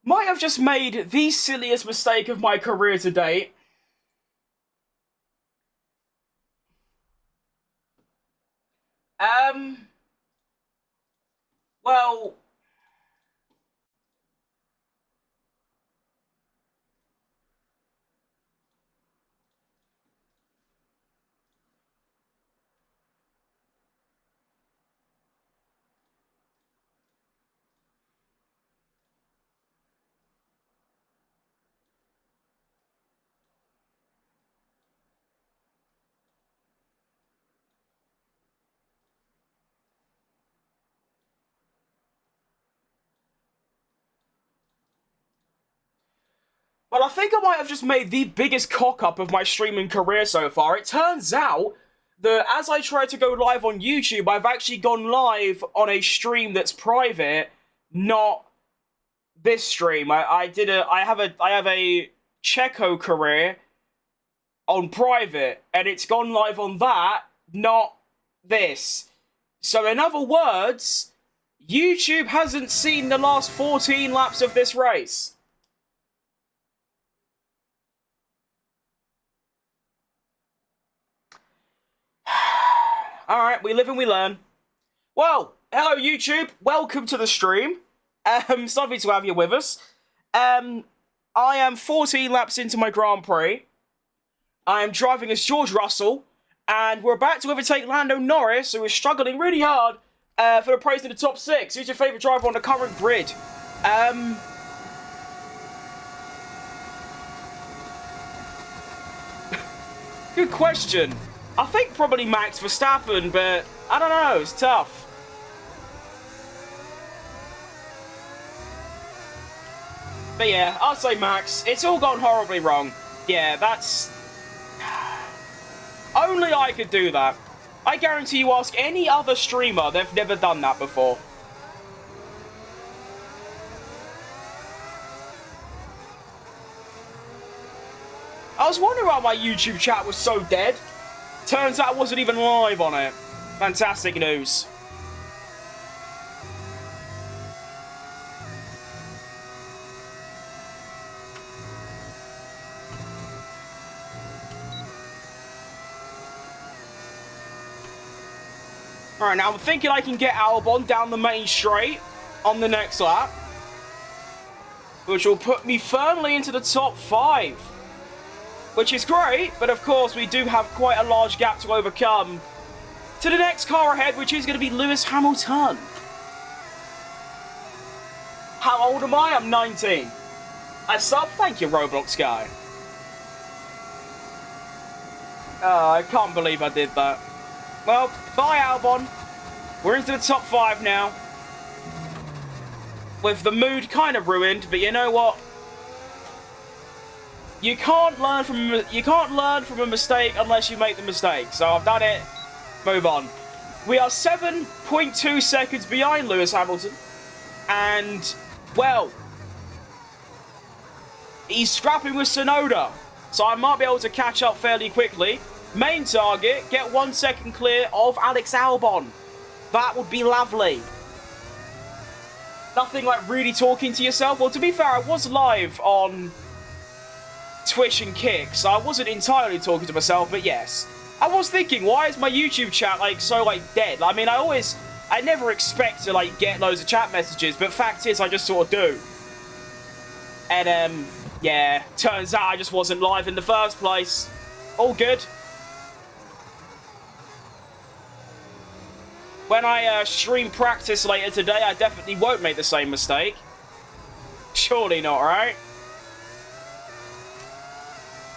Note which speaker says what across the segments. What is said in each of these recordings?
Speaker 1: Might have just made the silliest mistake of my career to date. Well... Well, I think I might have just made the biggest cock-up of my streaming career so far. It turns out that as I try to go live on YouTube, I've actually gone live on a stream that's private, not this stream. I have a Checo career on private, and it's gone live on that, not this. So in other words, YouTube hasn't seen the last 14 laps of this race. Alright, we live and we learn. Well, hello YouTube, welcome to the stream. It's lovely to have you with us. I am 14 laps into my Grand Prix. I am driving as George Russell, and we're about to overtake Lando Norris, who is struggling really hard for the place in the top 6. Who's your favourite driver on the current grid? Good question. I think probably Max Verstappen, but I don't know, it's tough. But yeah, I'll say Max. It's all gone horribly wrong. Yeah, that's... Only I could do that. I guarantee you ask any other streamer, they've never done that before. I was wondering why my YouTube chat was so dead. Turns out I wasn't even live on it. Fantastic news. Alright, now I'm thinking I can get Albon down the main straight on the next lap, which will put me firmly into the top 5. Which is great, but of course we do have quite a large gap to overcome to the next car ahead, which is going to be Lewis Hamilton. How old am I? I'm 19. I sub? Thank you, Roblox guy. Oh, I can't believe I did that. Well, bye Albon. We're into the top 5 now. With the mood kind of ruined, but you know what? You can't learn from a mistake unless you make the mistake. So I've done it. Move on. We are 7.2 seconds behind Lewis Hamilton. And, well, he's scrapping with Tsunoda. So I might be able to catch up fairly quickly. Main target, get 1 second clear of Alex Albon. That would be lovely. Nothing like really talking to yourself. Well, to be fair, I was live on Twitch and Kick, so I wasn't entirely talking to myself, but yes. I was thinking, why is my YouTube chat, so dead? I mean, I never expect to, get loads of chat messages, but fact is, I just sort of do. And, yeah, turns out I just wasn't live in the first place. All good. When I stream practice later today, I definitely won't make the same mistake. Surely not, right?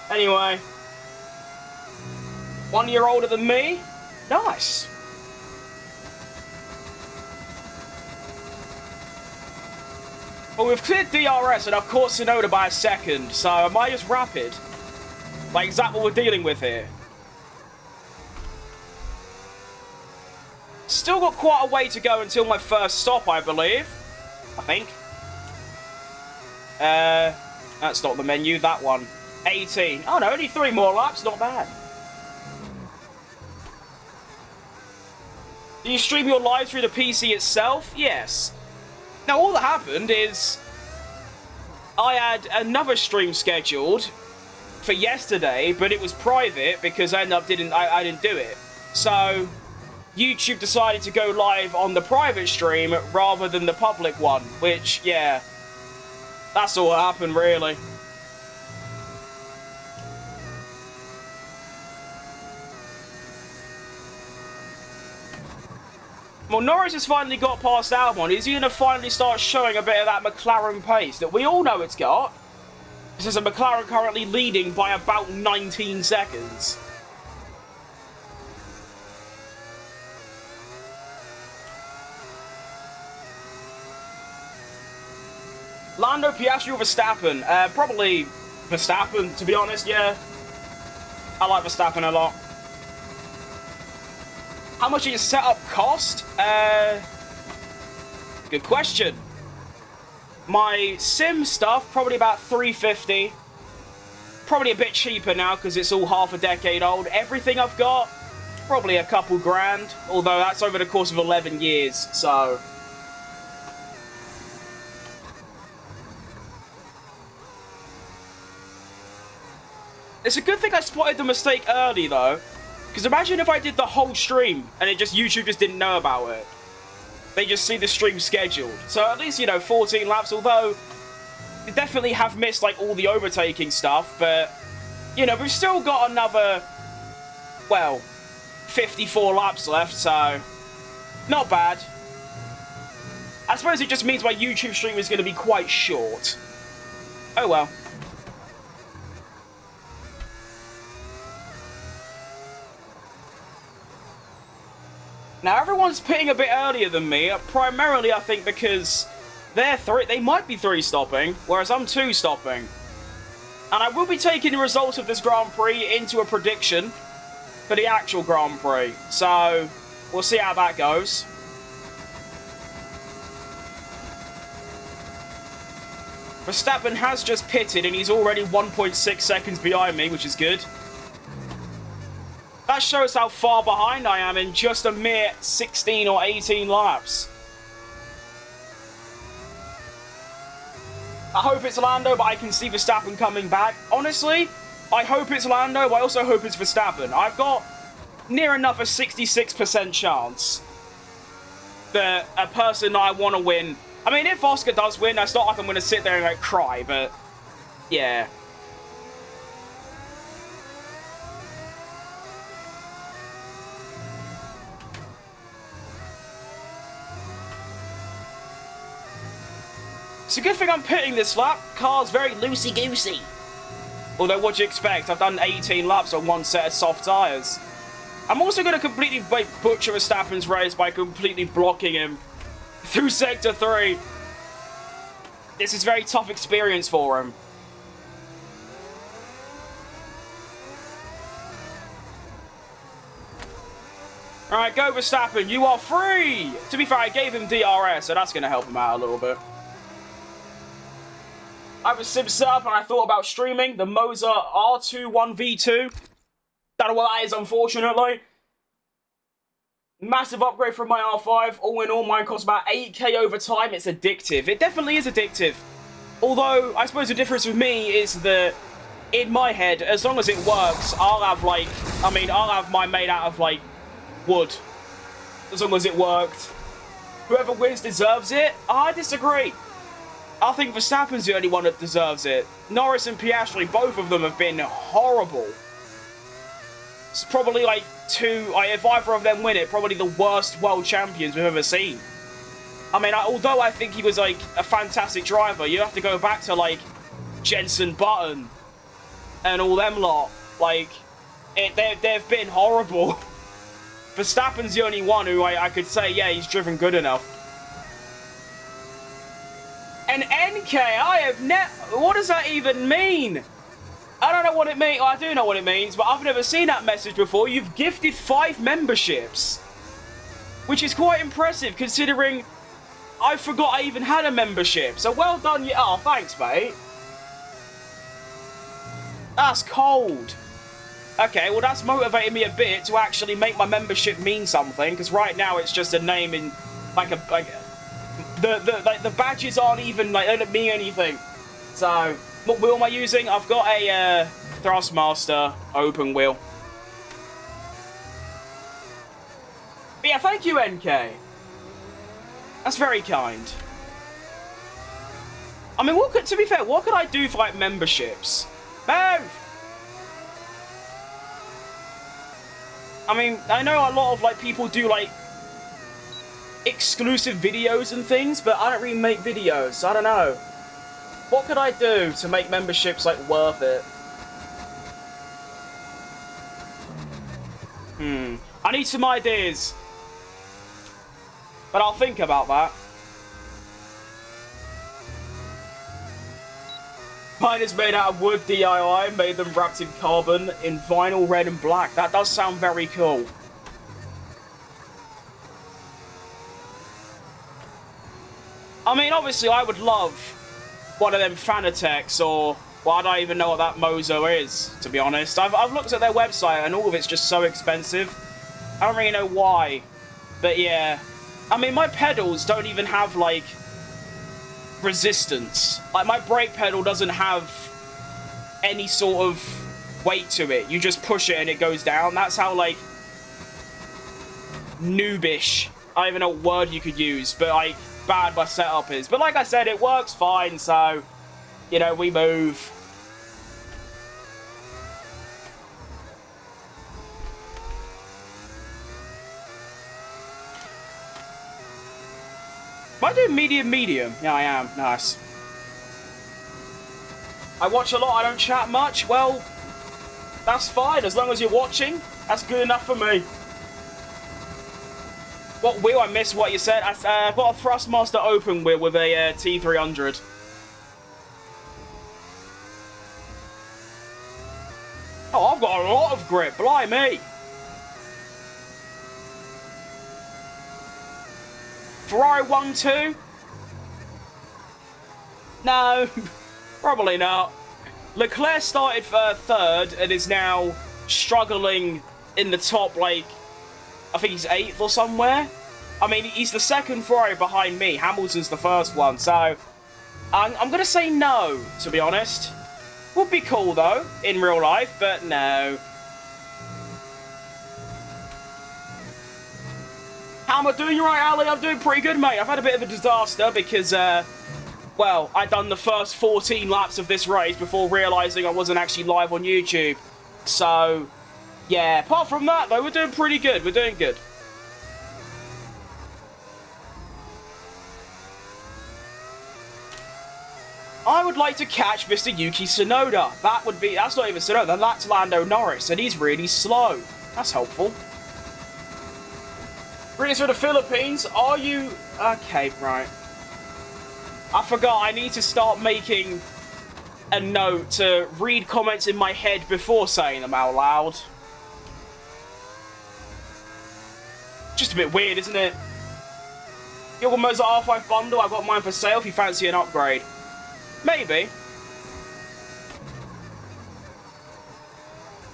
Speaker 1: Anyway, 1 year older than me? Nice. Well, we've cleared DRS and I've caught Tsunoda by a second, so am I just rapid? Is that what we're dealing with here? Still got quite a way to go until my first stop, I believe. I think. That's not the menu, that one. 18. Oh no, only 3 more laps, not bad. Do you stream your live through the PC itself? Yes. Now all that happened is I had another stream scheduled for yesterday, but it was private because I didn't do it. So YouTube decided to go live on the private stream rather than the public one, which, yeah, that's all that happened, really. Well, Norris has finally got past Albon. Is he going to finally start showing a bit of that McLaren pace that we all know it's got? This is a McLaren currently leading by about 19 seconds. Lando, Piastri, or Verstappen? Probably Verstappen, to be honest, yeah. I like Verstappen a lot. How much did your setup cost? Good question. My sim stuff, probably about $350. Probably a bit cheaper now because it's all half a decade old. Everything I've got, probably a couple grand. Although that's over the course of 11 years, so... It's a good thing I spotted the mistake early, though. Because imagine if I did the whole stream and YouTube just didn't know about it. They just see the stream scheduled. So at least, 14 laps, although they definitely have missed, like, all the overtaking stuff. But, we've still got another, well, 54 laps left, so not bad. I suppose it just means my YouTube stream is going to be quite short. Oh, well. Now, everyone's pitting a bit earlier than me, primarily, I think, because they might be 3-stopping, whereas I'm 2-stopping. And I will be taking the results of this Grand Prix into a prediction for the actual Grand Prix. So, we'll see how that goes. Verstappen has just pitted, and he's already 1.6 seconds behind me, which is good. That shows how far behind I am in just a mere 16 or 18 laps. I hope it's Lando, but I can see Verstappen coming back. Honestly, I hope it's Lando, but I also hope it's Verstappen. I've got near enough a 66% chance that a person I want to win... I mean, if Oscar does win, it's not like I'm going to sit there and like cry, but... yeah. It's a good thing I'm pitting this lap. Car's very loosey-goosey. Although, what do you expect? I've done 18 laps on one set of soft tyres. I'm also going to completely butcher Verstappen's race by completely blocking him through Sector 3. This is a very tough experience for him. Alright, go Verstappen. You are free! To be fair, I gave him DRS, so that's going to help him out a little bit. I have a sim set up and I thought about streaming the Moser R21V2. Don't know what that is, unfortunately. Massive upgrade from my R5. All in all, mine costs about 8k over time. It's addictive. It definitely is addictive. Although, I suppose the difference with me is that in my head, as long as it works, I'll have, like... I mean, I'll have mine made out of, like, wood. As long as it worked. Whoever wins deserves it? I disagree. I think Verstappen's the only one that deserves it. Norris and Piastri, both of them have been horrible. It's probably like if either of them win it, probably the worst world champions we've ever seen. I mean, although I think he was like a fantastic driver, you have to go back to like Jenson Button and all them lot. Like, they've been horrible. Verstappen's the only one who I could say, yeah, he's driven good enough. An NK, what does that even mean? I don't know what it means. I do know what it means, but I've never seen that message before. You've gifted 5 memberships, which is quite impressive considering I forgot I even had a membership. So well done. Yeah. Oh, thanks, mate. That's cold. Okay, well that's motivated me a bit to actually make my membership mean something, because right now it's just a name in the badges aren't even, like, they don't mean anything. So, what wheel am I using? I've got a Thrustmaster open wheel. But yeah, thank you, NK. That's very kind. I mean, to be fair, what could I do for, like, memberships? Move! I mean, I know a lot of, like, people do, like, exclusive videos and things, but I don't really make videos, so I don't know. What could I do to make memberships, like, worth it? I need some ideas. But I'll think about that. Mine is made out of wood DIY, made them wrapped in carbon, in vinyl red and black. That does sound very cool. I mean, obviously, I would love one of them Fanatec's or... Well, I don't even know what that Mozo is, to be honest. I've looked at their website and all of it's just so expensive. I don't really know why. But yeah. I mean, my pedals don't even have, like, resistance. Like, my brake pedal doesn't have any sort of weight to it. You just push it and it goes down. That's how, like, noobish, I don't even know what word you could use, but, like, bad my setup is. But like I said, it works fine, so, you know, we move. Am I doing medium? Yeah, I am. Nice. I watch a lot, I don't chat much. Well, that's fine. As long as you're watching, that's good enough for me. What wheel? I missed what you said. I've got a Thrustmaster open wheel with a T300. Oh, I've got a lot of grip. Blimey. Ferrari 1-2? No, probably not. Leclerc started third and is now struggling in the top, like, I think he's 8th or somewhere. I mean, he's the second Ferrari behind me. Hamilton's the first one, so I'm going to say no, to be honest. Would be cool, though, in real life, but no. How am I doing? You right, Ali? I'm doing pretty good, mate. I've had a bit of a disaster because, well, I'd done the first 14 laps of this race before realising I wasn't actually live on YouTube. So, yeah, apart from that, though, we're doing pretty good. We're doing good. I would like to catch Mr. Yuki Tsunoda. That's not even Tsunoda, that's Lando Norris, and he's really slow. That's helpful. Greetings from the Philippines. Are you... Okay, right. I forgot I need to start making a note to read comments in my head before saying them out loud. Just a bit weird, isn't it? You got Moza R5 bundle? I got mine for sale if you fancy an upgrade. Maybe.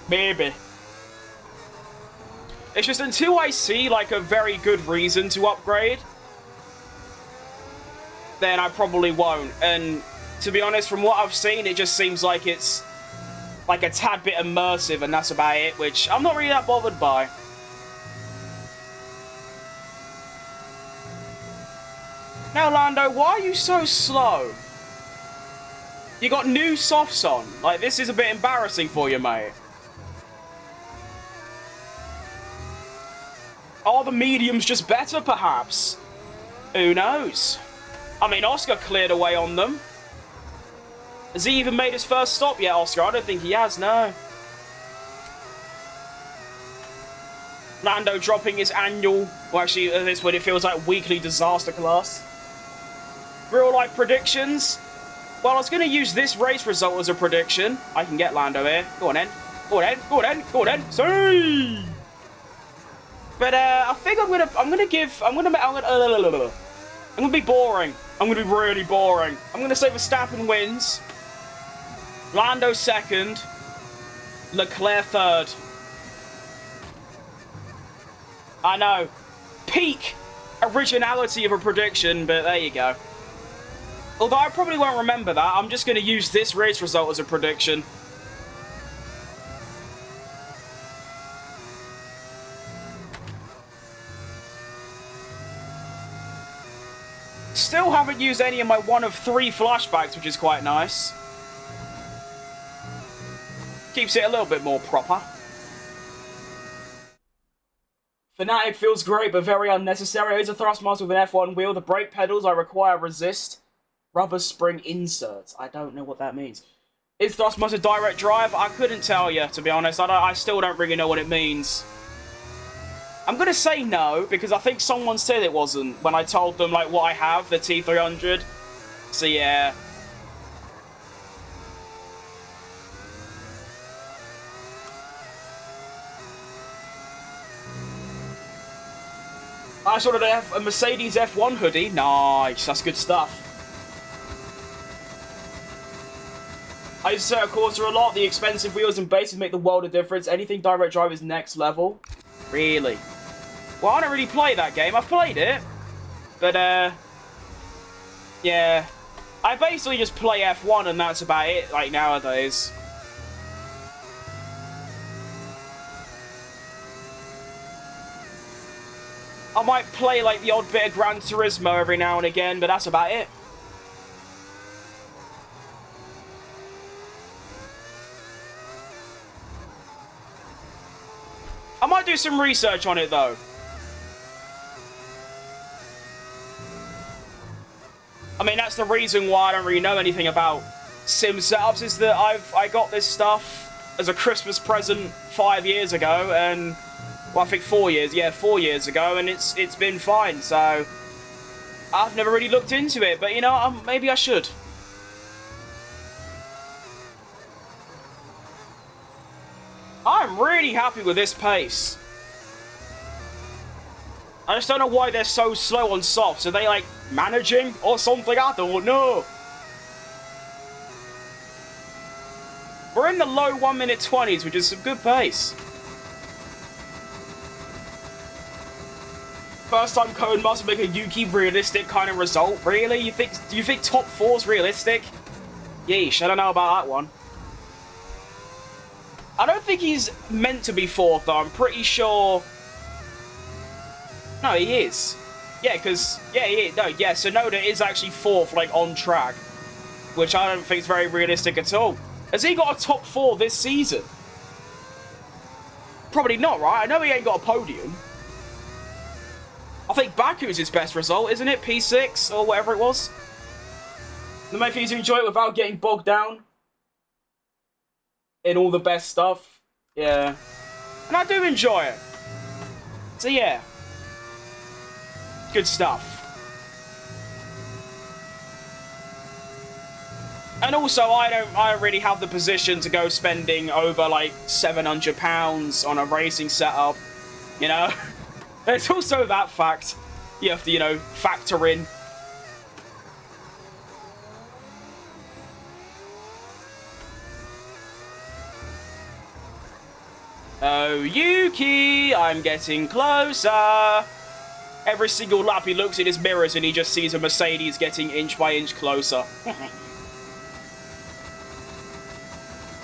Speaker 1: Maybe. It's just until I see, like, a very good reason to upgrade, then I probably won't. And to be honest, from what I've seen, it just seems like it's, like, a tad bit immersive, and that's about it, which I'm not really that bothered by. Now, Lando, why are you so slow? You got new softs on. Like, this is a bit embarrassing for you, mate. Are the mediums just better, perhaps? Who knows? I mean, Oscar cleared away on them. Has he even made his first stop yet, Oscar? I don't think he has, no. Lando dropping his annual... Well, actually, this one, it feels like weekly disaster class. Real-life predictions? Well, I was going to use this race result as a prediction. I can get Lando here. Go on, then. Go on, then. Go on, then. Go on, then. See! But I think I'm gonna be boring. I'm gonna be really boring. I'm gonna say Verstappen wins. Lando second. Leclerc third. I know. Peak originality of a prediction, but there you go. Although I probably won't remember that. I'm just going to use this race result as a prediction. Still haven't used any of my 1 of 3 flashbacks, which is quite nice. Keeps it a little bit more proper. Fanatic feels great, but very unnecessary. It's a Thrustmaster with an F1 wheel. The brake pedals I require resist. Rubber spring inserts. I don't know what that means. Is Thrustmaster direct drive? I couldn't tell you, to be honest. I still don't really know what it means. I'm going to say no, because I think someone said it wasn't when I told them, like, what I have, the T300. So, yeah. I saw a Mercedes F1 hoodie. Nice, that's good stuff. I use a quarter a lot. The expensive wheels and bases make the world of difference. Anything direct drive is next level. Really? Well, I don't really play that game. I've played it. But, yeah. I basically just play F1 and that's about it, like, nowadays. I might play, like, the odd bit of Gran Turismo every now and again, but that's about it. I might do some research on it, though. I mean, that's the reason why I don't really know anything about sim setups, is that I got this stuff as a Christmas present 5 years ago, and... well, I think 4 years. Yeah, 4 years ago, and it's been fine, so... I've never really looked into it, but, you know, maybe I should. I'm really happy with this pace. I just don't know why they're so slow on softs. Are they, like, managing or something? I don't know. We're in the low 1 minute 20s, which is some good pace. First time Code must make a Yuki realistic kind of result. Really? Do you think top 4's realistic? Yeesh, I don't know about that one. I don't think he's meant to be 4th, though. I'm pretty sure... No, he is. Yeah, because... Yeah, he is. No, yeah, Sonoda is actually 4th, like, on track. Which I don't think is very realistic at all. Has he got a top 4 this season? Probably not, right? I know he ain't got a podium. I think Baku's his best result, isn't it? P6, or whatever it was. The main thing is to enjoy it without getting bogged down in all the best stuff. Yeah. And I do enjoy it. So yeah. Good stuff. And also, I don't really have the position to go spending over, like, £700 on a racing setup. You know? There's also that fact you have to, you know, factor in. Oh, Yuki, I'm getting closer. Every single lap he looks in his mirrors and he just sees a Mercedes getting inch by inch closer.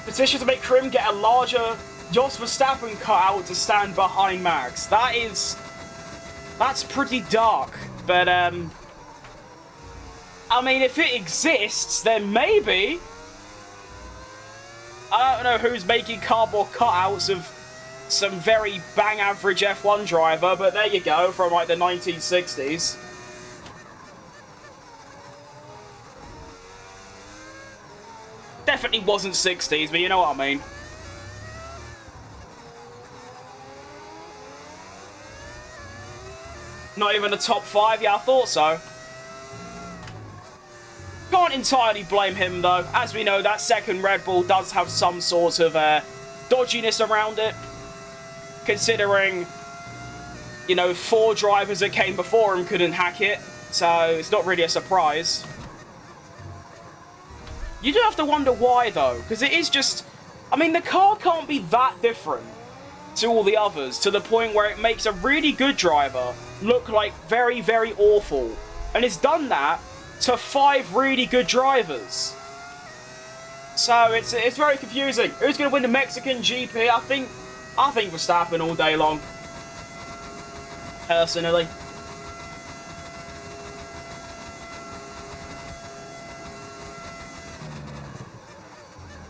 Speaker 1: Petition to make Krim get a larger Jos Verstappen cutout to stand behind Max. That's pretty dark, but, I mean, if it exists, then maybe. I don't know who's making cardboard cutouts of some very bang average F1 driver, but there you go, from, like, the 1960s. Definitely wasn't 60s, but you know what I mean. Not even a top 5? Yeah, I thought so. Can't entirely blame him, though. As we know, that second Red Bull does have some sort of dodginess around it. Considering, you know, 4 drivers that came before him couldn't hack it. So, it's not really a surprise. You do have to wonder why, though. Because it is just... I mean, the car can't be that different to all the others, to the point where it makes a really good driver look like very, very awful. And it's done that to 5 really good drivers. So it's very confusing. Who's going to win the Mexican GP? I think Verstappen all day long. Personally.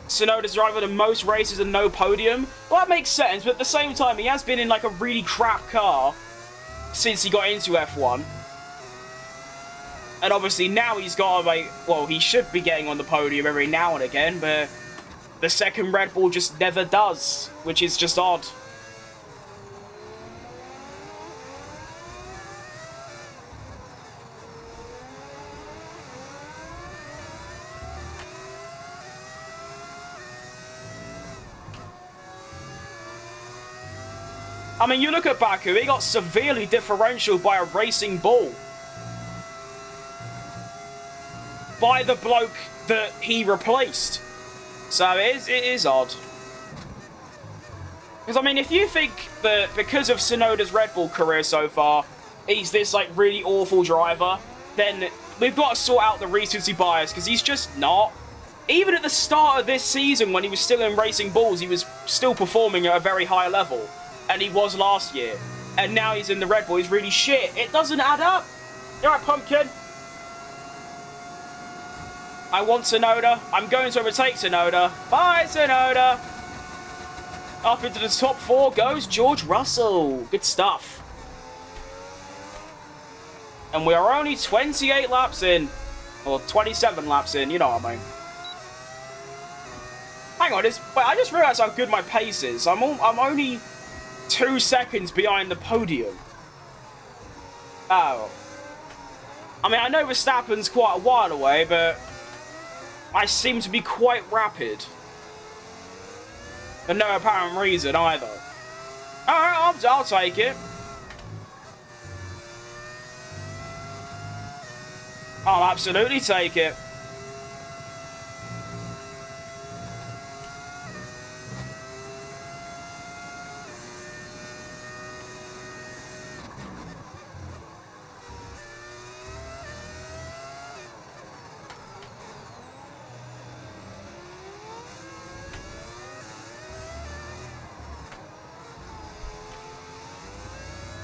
Speaker 1: Tsunoda's driving the most races and no podium. Well, that makes sense, but at the same time, he has been in like a really crap car since he got into F1. And obviously now he's got, like, well, he should be getting on the podium every now and again, but the second Red Bull just never does, which is just odd. I mean, you look at Baku, he got severely differentialed by a racing bull. By the bloke that he replaced. So it is odd. Because, I mean, if you think that because of Tsunoda's Red Bull career so far, he's this, like, really awful driver, then we've got to sort out the recency bias, because he's just not. Even at the start of this season, when he was still in Racing Bulls, he was still performing at a very high level. And he was last year. And now he's in the Red Bull, he's really shit. It doesn't add up. You alright, pumpkin? I want Tsunoda. I'm going to overtake Tsunoda. Bye, Tsunoda. Up into the top 4 goes George Russell. Good stuff. And we are only 28 laps in. Or 27 laps in, you know what I mean. Hang on, wait, I just realised how good my pace is. I'm only 2 seconds behind the podium. Oh. I mean, I know Verstappen's quite a while away, but I seem to be quite rapid. For no apparent reason either. Alright, I'll take it. I'll absolutely take it.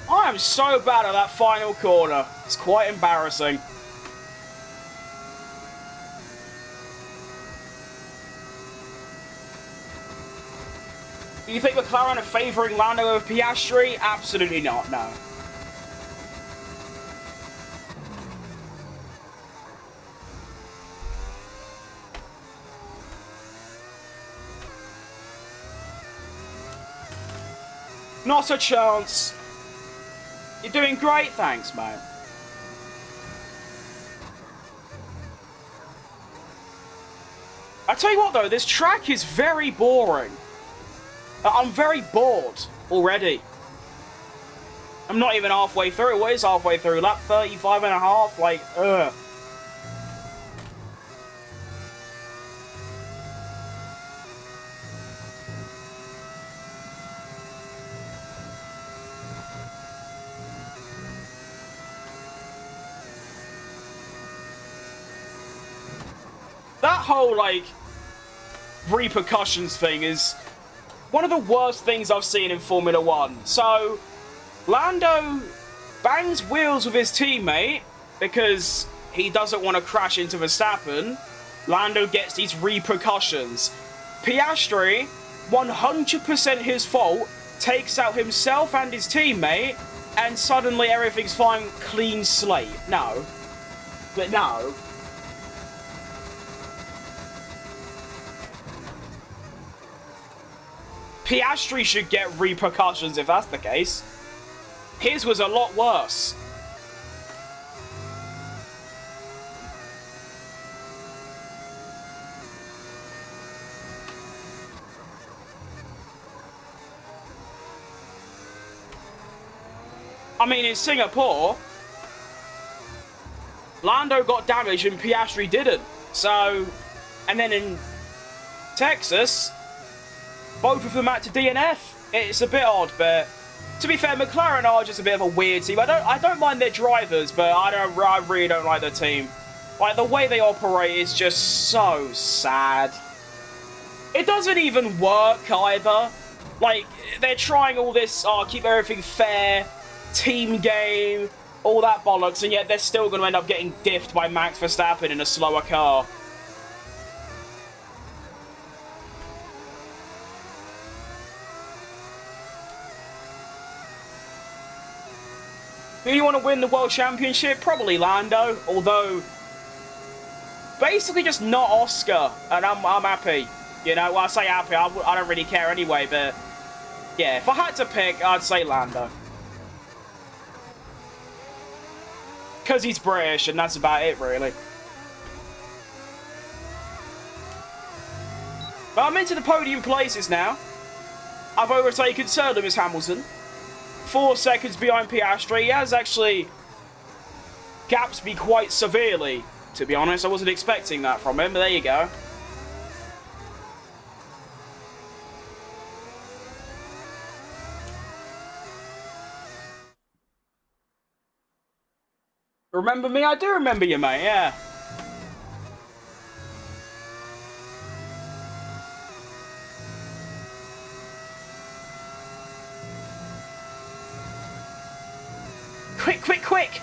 Speaker 1: I am so bad at that final corner. It's quite embarrassing. Do you think McLaren are favouring Lando over Piastri? Absolutely not, no. Not a chance. You're doing great, thanks, mate. I tell you what, though, this track is very boring. I'm very bored already. I'm not even halfway through. What is halfway through? Lap 35 and a half? Like, ugh. That whole, like, repercussions thing is one of the worst things I've seen in Formula 1. So, Lando bangs wheels with his teammate because he doesn't want to crash into Verstappen. Lando gets these repercussions. Piastri, 100% his fault, takes out himself and his teammate, and suddenly everything's fine, clean slate. No. But no. Piastri should get repercussions if that's the case. His was a lot worse. I mean, in Singapore, Lando got damaged and Piastri didn't. So, and then in Texas, both of them had to DNF. It's a bit odd, but to be fair, McLaren are just a bit of a weird team. I don't mind their drivers, but I really don't like their team. Like, the way they operate is just so sad. It doesn't even work either. Like, they're trying all this, keep everything fair, team game, all that bollocks, and yet they're still going to end up getting diffed by Max Verstappen in a slower car. Who do you want to win the World Championship? Probably Lando, although basically just not Oscar, and I'm happy. You know, well, I say happy, I don't really care anyway, but yeah, if I had to pick, I'd say Lando. Because he's British, and that's about it, really. But I'm into the podium places now. I've overtaken Sir Lewis Hamilton. 4 seconds behind Piastri. He has actually gapped me quite severely, to be honest. I wasn't expecting that from him, but there you go. Remember me? I do remember you, mate, yeah. Quick, quick, quick!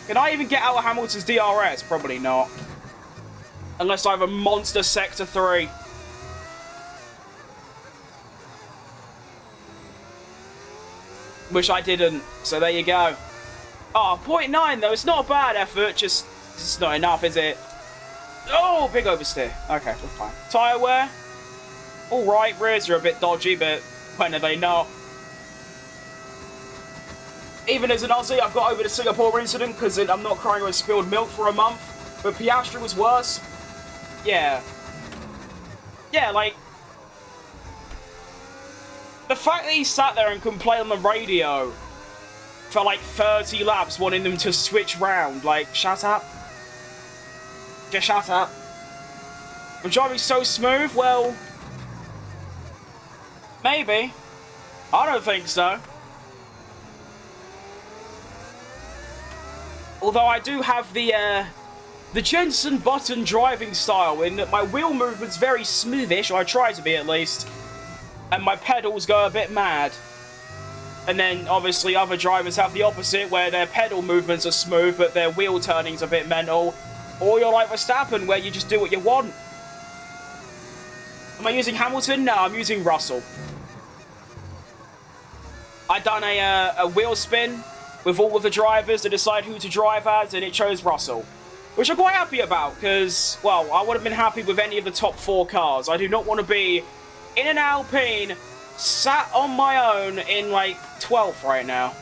Speaker 1: Can I even get out of Hamilton's DRS? Probably not. Unless I have a monster Sector 3. Wish I didn't, so there you go. Oh, 0.9 though, it's not a bad effort, just it's not enough, is it? Oh, big oversteer. Okay, we're fine. Tyre wear? Alright, rears are a bit dodgy, but when are they not? Even as an Aussie, I've got over the Singapore incident because I'm not crying over spilled milk for a month. But Piastri was worse. Yeah. Yeah, like, the fact that he sat there and complained on the radio for like 30 laps wanting them to switch round, like, shut up. Just shut up. I'm driving so smooth, well, maybe. I don't think so. Although I do have the Jensen Button driving style in that my wheel movement's very smoothish, or I try to be at least, and my pedals go a bit mad. And then, obviously, other drivers have the opposite, where their pedal movements are smooth, but their wheel turning's a bit mental. Or you're like Verstappen, where you just do what you want. Am I using Hamilton? No, I'm using Russell. I done a wheel spin with all of the drivers to decide who to drive as, and it chose Russell. Which I'm quite happy about, because, well, I would have been happy with any of the top 4 cars. I do not want to be in an Alpine, sat on my own in, like, 12th right now.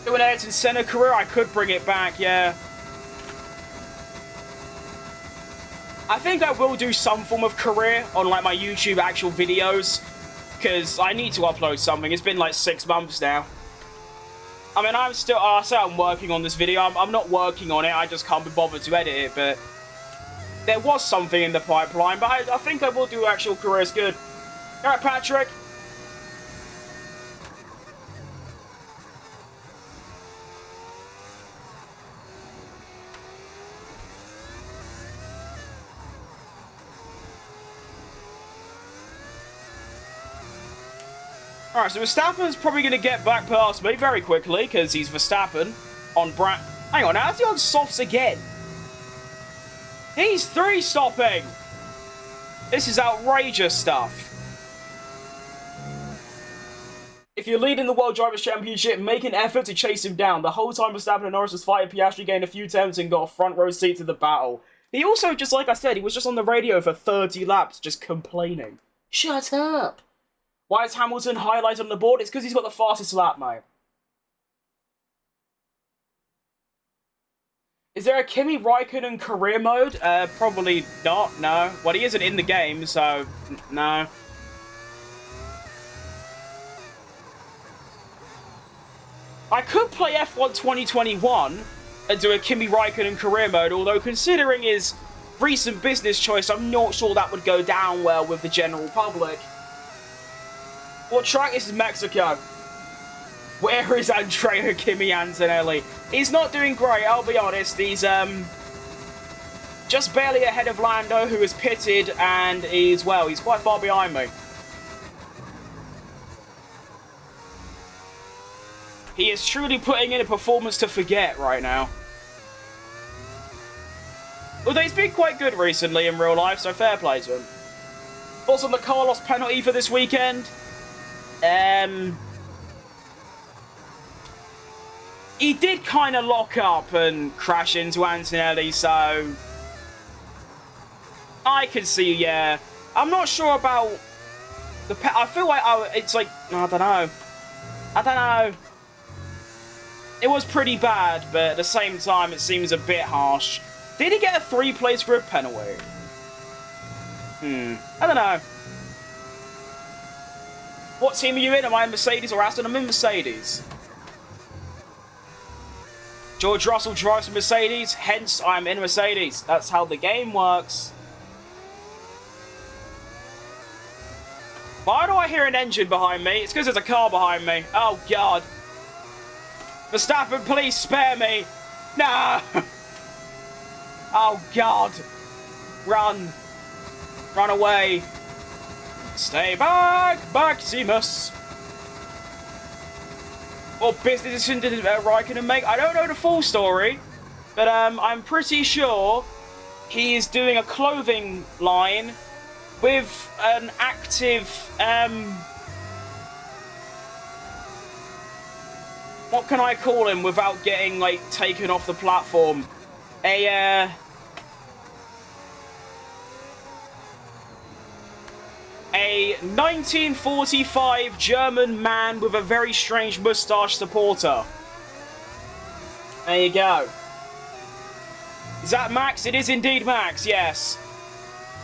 Speaker 1: Do an Ayrton Senna career? I could bring it back, yeah. I think I will do some form of career on, like, my YouTube actual videos, because I need to upload something. It's been like 6 months now. I mean, I'm still, I say I'm working on this video. I'm not working on it, I just can't be bothered to edit it, but there was something in the pipeline, but I think I will do actual careers good. Alright, Patrick. Alright, so Verstappen's probably going to get back past me very quickly, because he's Verstappen on Hang on, how's he on softs again? He's 3-stopping! This is outrageous stuff. If you're leading the World Drivers' Championship, make an effort to chase him down. The whole time Verstappen and Norris was fighting, Piastri gained a few attempts and got a front row seat to the battle. He also, just like I said, he was just on the radio for 30 laps, just complaining. Shut up! Why is Hamilton highlighted on the board? It's because he's got the fastest lap, mate. Is there a Kimi Raikkonen career mode? Probably not, no. Well, he isn't in the game, so no. I could play F1 2021 and do a Kimi Raikkonen career mode, although considering his recent business choice, I'm not sure that would go down well with the general public. What track? This is Mexico. Where is Andrea Kimi Antonelli? He's not doing great, I'll be honest. He's just barely ahead of Lando, who is pitted, and he's quite far behind me. He is truly putting in a performance to forget right now. Although he's been quite good recently in real life, so fair play to him. Thoughts on the Carlos penalty for this weekend? He did kind of lock up and crash into Antonelli, so I can see, yeah. I'm not sure about the I feel like it's like, I don't know. It was pretty bad, but at the same time, it seems a bit harsh. Did he get a 3-place grid penalty? I don't know. What team are you in? Am I in Mercedes or Aston? I'm in Mercedes. George Russell drives a Mercedes, hence I'm in Mercedes. That's how the game works. Why do I hear an engine behind me? It's because there's a car behind me. Oh, God. Verstappen, please spare me. No. Oh, God. Run. Run away. Stay back, Maximus. What business decision did Raikkonen make? I don't know the full story, but I'm pretty sure he is doing a clothing line with an active, what can I call him without getting, like, taken off the platform? A 1945 German man with a very strange moustache supporter. There you go. Is that Max? It is indeed Max, yes.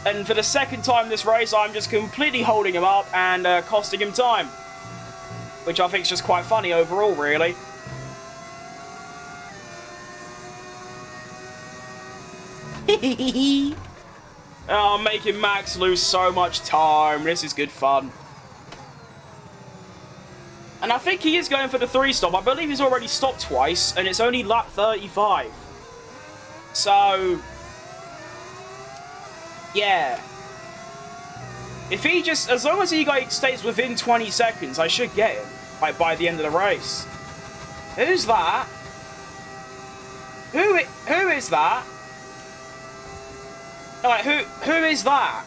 Speaker 1: And for the second time this race, I'm just completely holding him up and costing him time. Which I think is just quite funny overall, really. Oh, I'm making Max lose so much time. This is good fun. And I think he is going for the 3-stop. I believe he's already stopped twice, and it's only lap 35. So, yeah. If he just, as long as he like, stays within 20 seconds, I should get him by the end of the race. Who's that? Who is that? Alright, who is that?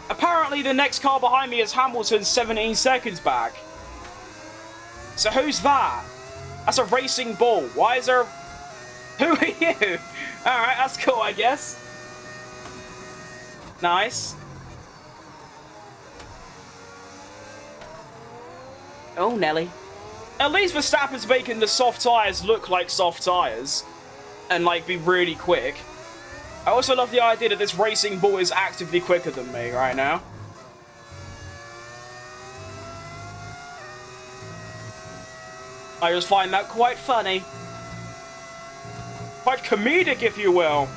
Speaker 1: Apparently the next car behind me is Hamilton 17 seconds back. So who's that? That's a racing bull. Why is there... Who are you? Alright, that's cool, I guess. Nice. Oh, Nelly. At least Verstappen's making the soft tyres look like soft tyres. And, like, be really quick. I also love the idea that this racing bull is actively quicker than me right now. I just find that quite funny. Quite comedic, if you will.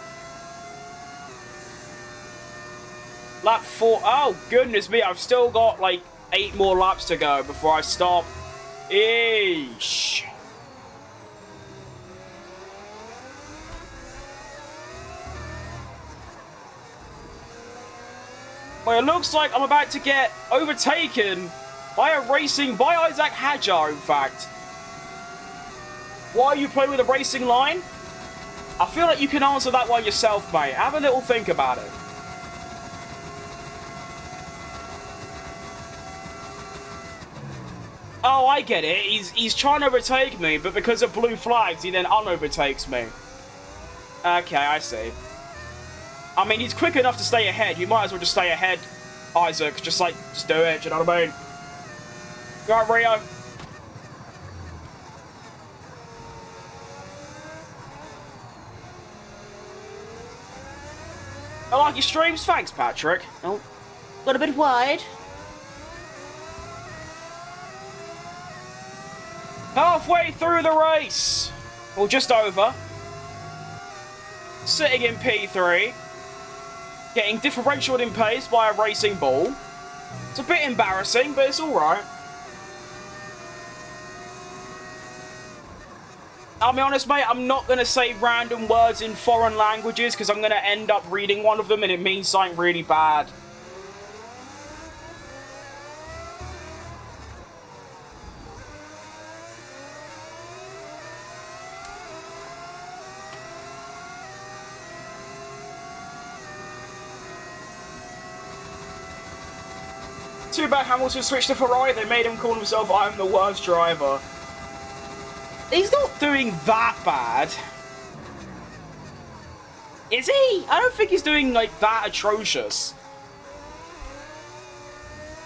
Speaker 1: Lap 4. Oh, goodness me. I've still got, like, 8 more laps to go before I stop. Eesh. Well, it looks like I'm about to get overtaken by Isaac Hadjar, in fact. Why are you playing with a racing line? I feel like you can answer that one yourself, mate. Have a little think about it. Oh, I get it. He's trying to overtake me, but because of blue flags, he then unovertakes me. Okay, I see. I mean, he's quick enough to stay ahead. You might as well just stay ahead, Isaac. Just do it, do you know what I mean? Right, Rio. I like your streams. Thanks, Patrick. Oh, got a bit wide. Halfway through the race. Well, just over. Sitting in P3. Getting differentialed in pace by a racing ball. It's a bit embarrassing, but it's alright. I'll be honest, mate, I'm not going to say random words in foreign languages because I'm going to end up reading one of them and it means something really bad. Too bad Hamilton switched to Ferrari. They made him call himself, I'm the worst driver. He's not doing that bad. Is he? I don't think he's doing, like, that atrocious.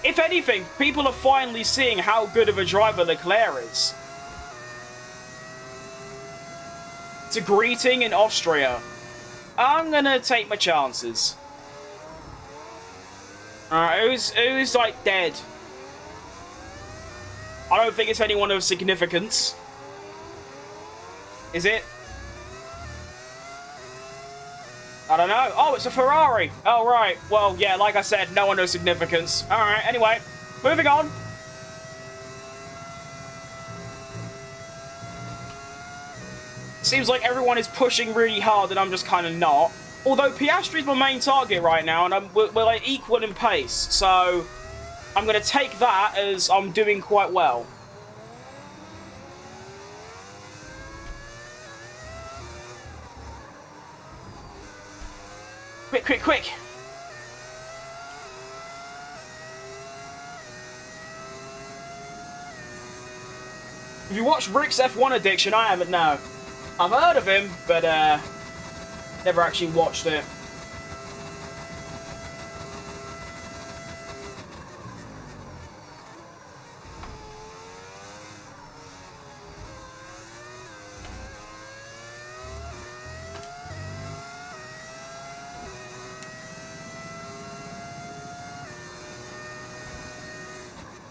Speaker 1: If anything, people are finally seeing how good of a driver Leclerc is. It's a greeting in Austria. I'm gonna take my chances. Alright, who's, like, dead? I don't think it's anyone of significance. Is it? I don't know. Oh, it's a Ferrari. Oh, right. Well, yeah, like I said, no one of significance. Alright, anyway. Moving on. Seems like everyone is pushing really hard and I'm just kind of not. Although Piastri's my main target right now and we're like equal in pace. So I'm going to take that as I'm doing quite well. Quick, quick, quick. If you watch Rick's F1 Addiction, I haven't, no. I've heard of him, but never actually watched it.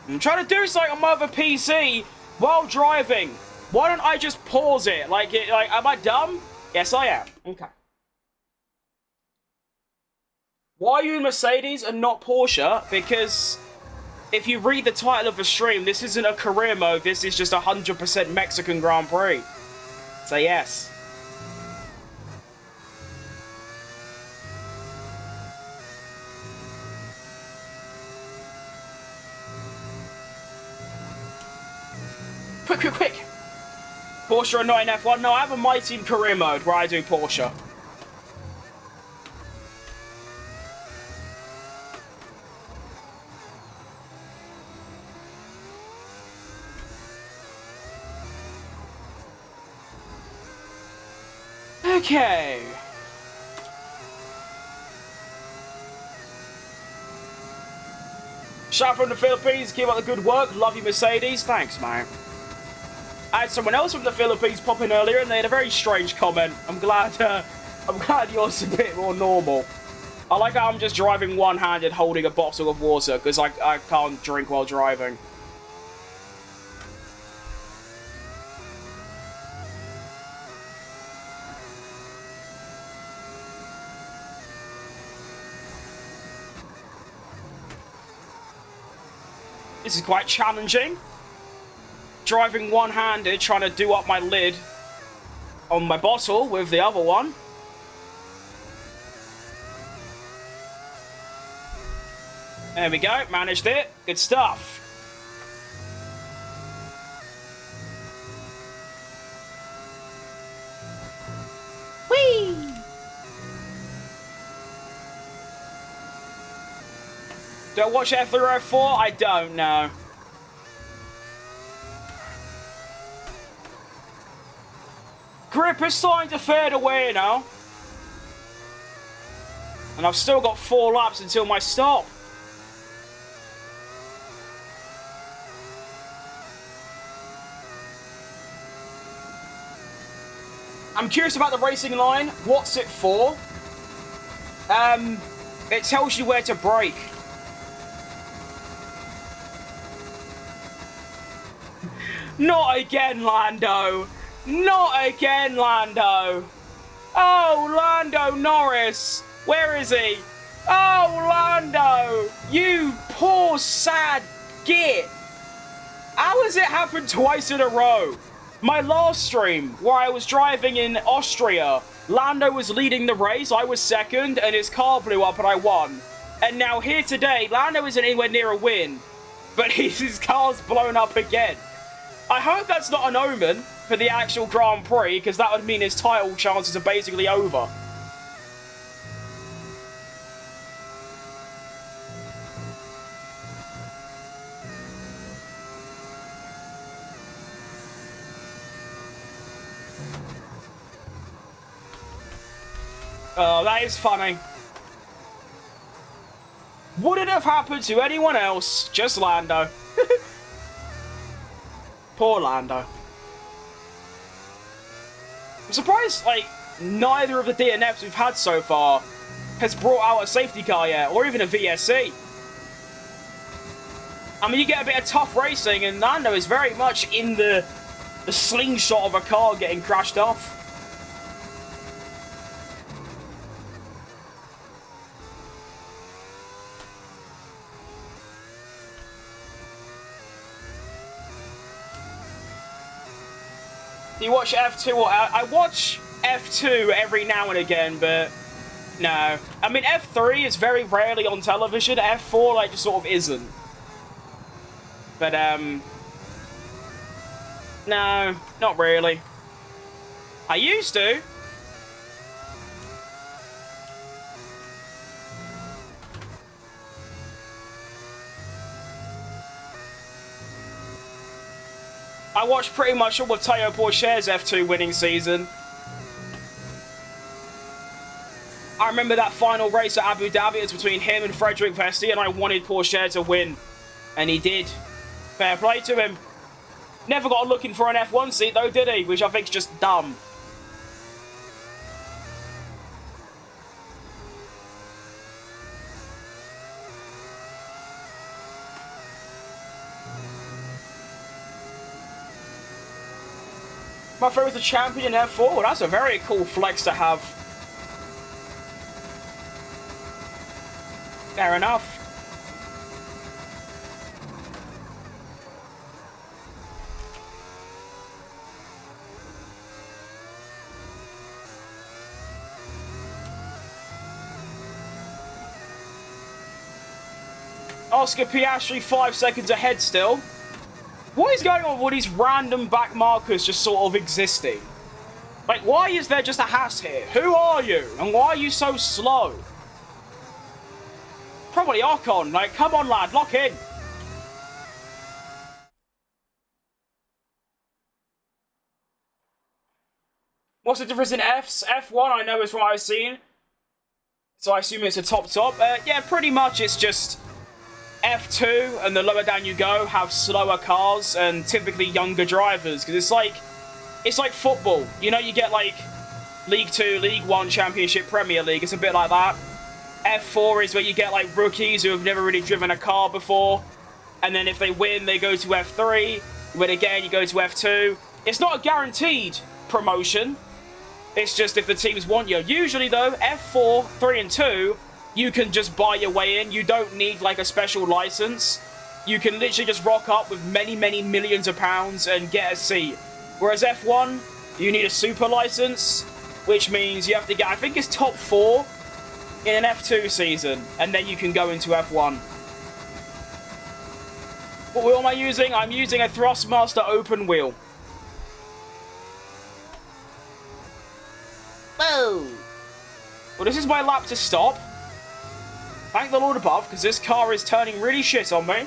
Speaker 1: I'm trying to do something on my other PC while driving. Why don't I just pause it? Like, am I dumb? Yes, I am. Okay. Why are you in Mercedes and not Porsche? Because if you read the title of the stream, this isn't a career mode. This is just 100% Mexican Grand Prix. So yes. Quick, quick, quick! Porsche are not in F1. No, I have a My Team career mode where I do Porsche. Okay. Shout out from the Philippines. Keep up the good work. Love you, Mercedes. Thanks, mate. I had someone else from the Philippines pop in earlier, and they had a very strange comment. I'm glad yours is a bit more normal. I like how I'm just driving one-handed, holding a bottle of water, because I can't drink while driving. This is quite challenging. Driving one-handed, trying to do up my lid on my bottle with the other one. There we go, managed it. Good stuff. Whee! Do I watch F3 or F4? I don't know. Grip is starting to fade away now. And I've still got 4 laps until my stop. I'm curious about the racing line. What's it for? It tells you where to brake. Not again, Lando. Not again, Lando. Oh, Lando Norris. Where is he? Oh, Lando. You poor, sad git. How has it happened twice in a row? My last stream, where I was driving in Austria, Lando was leading the race, I was second, and his car blew up and I won. And now here today, Lando isn't anywhere near a win, but his car's blown up again. I hope that's not an omen for the actual Grand Prix, because that would mean his title chances are basically over. Oh, that is funny. Would it have happened to anyone else? Just Lando. Poor Lando. I'm surprised, like, neither of the DNFs we've had so far has brought out a safety car yet, or even a VSC. I mean, you get a bit of tough racing, and Lando is very much in the slingshot of a car getting crashed off. Do you watch F2? Or I watch F2 every now and again, but no. I mean, F3 is very rarely on television. F4, like, just sort of isn't. But, no, not really. I used to. I watched pretty much all of Teo Porcher's F2 winning season. I remember that final race at Abu Dhabi. It was between him and Frederick Vesti, and I wanted Pourcher to win. And he did. Fair play to him. Never got looking for an F1 seat though, did he? Which I think is just dumb. My friend was a champion in F4. Well, that's a very cool flex to have. Fair enough. Oscar Piastri 5 seconds ahead still. What is going on with all these random back markers just sort of existing? Like, why is there just a Haas here? Who are you? And why are you so slow? Probably Ocon. Like, come on, lad, lock in. What's the difference in Fs? F1, I know is from what I've seen. So I assume it's a top. Yeah, pretty much it's just F2, and the lower down you go, have slower cars and typically younger drivers, because it's like football. You know, you get like League 2, League 1, Championship, Premier League. It's a bit like that. F4 is where you get like rookies who have never really driven a car before, and then if they win, they go to F3. Win again, you go to F2. It's not a guaranteed promotion. It's just if the teams want you. Usually though, F4, 3 and 2, you can just buy your way in. You don't need like a special license. You can literally just rock up with many, many millions of pounds and get a seat. Whereas F1, you need a super license, which means you have to get, I think it's top 4 in an F2 season, and then you can go into F1. What wheel am I using? I'm using a Thrustmaster open wheel. Whoa! Well, this is my lap to stop. Thank the Lord above, because this car is turning really shit on me.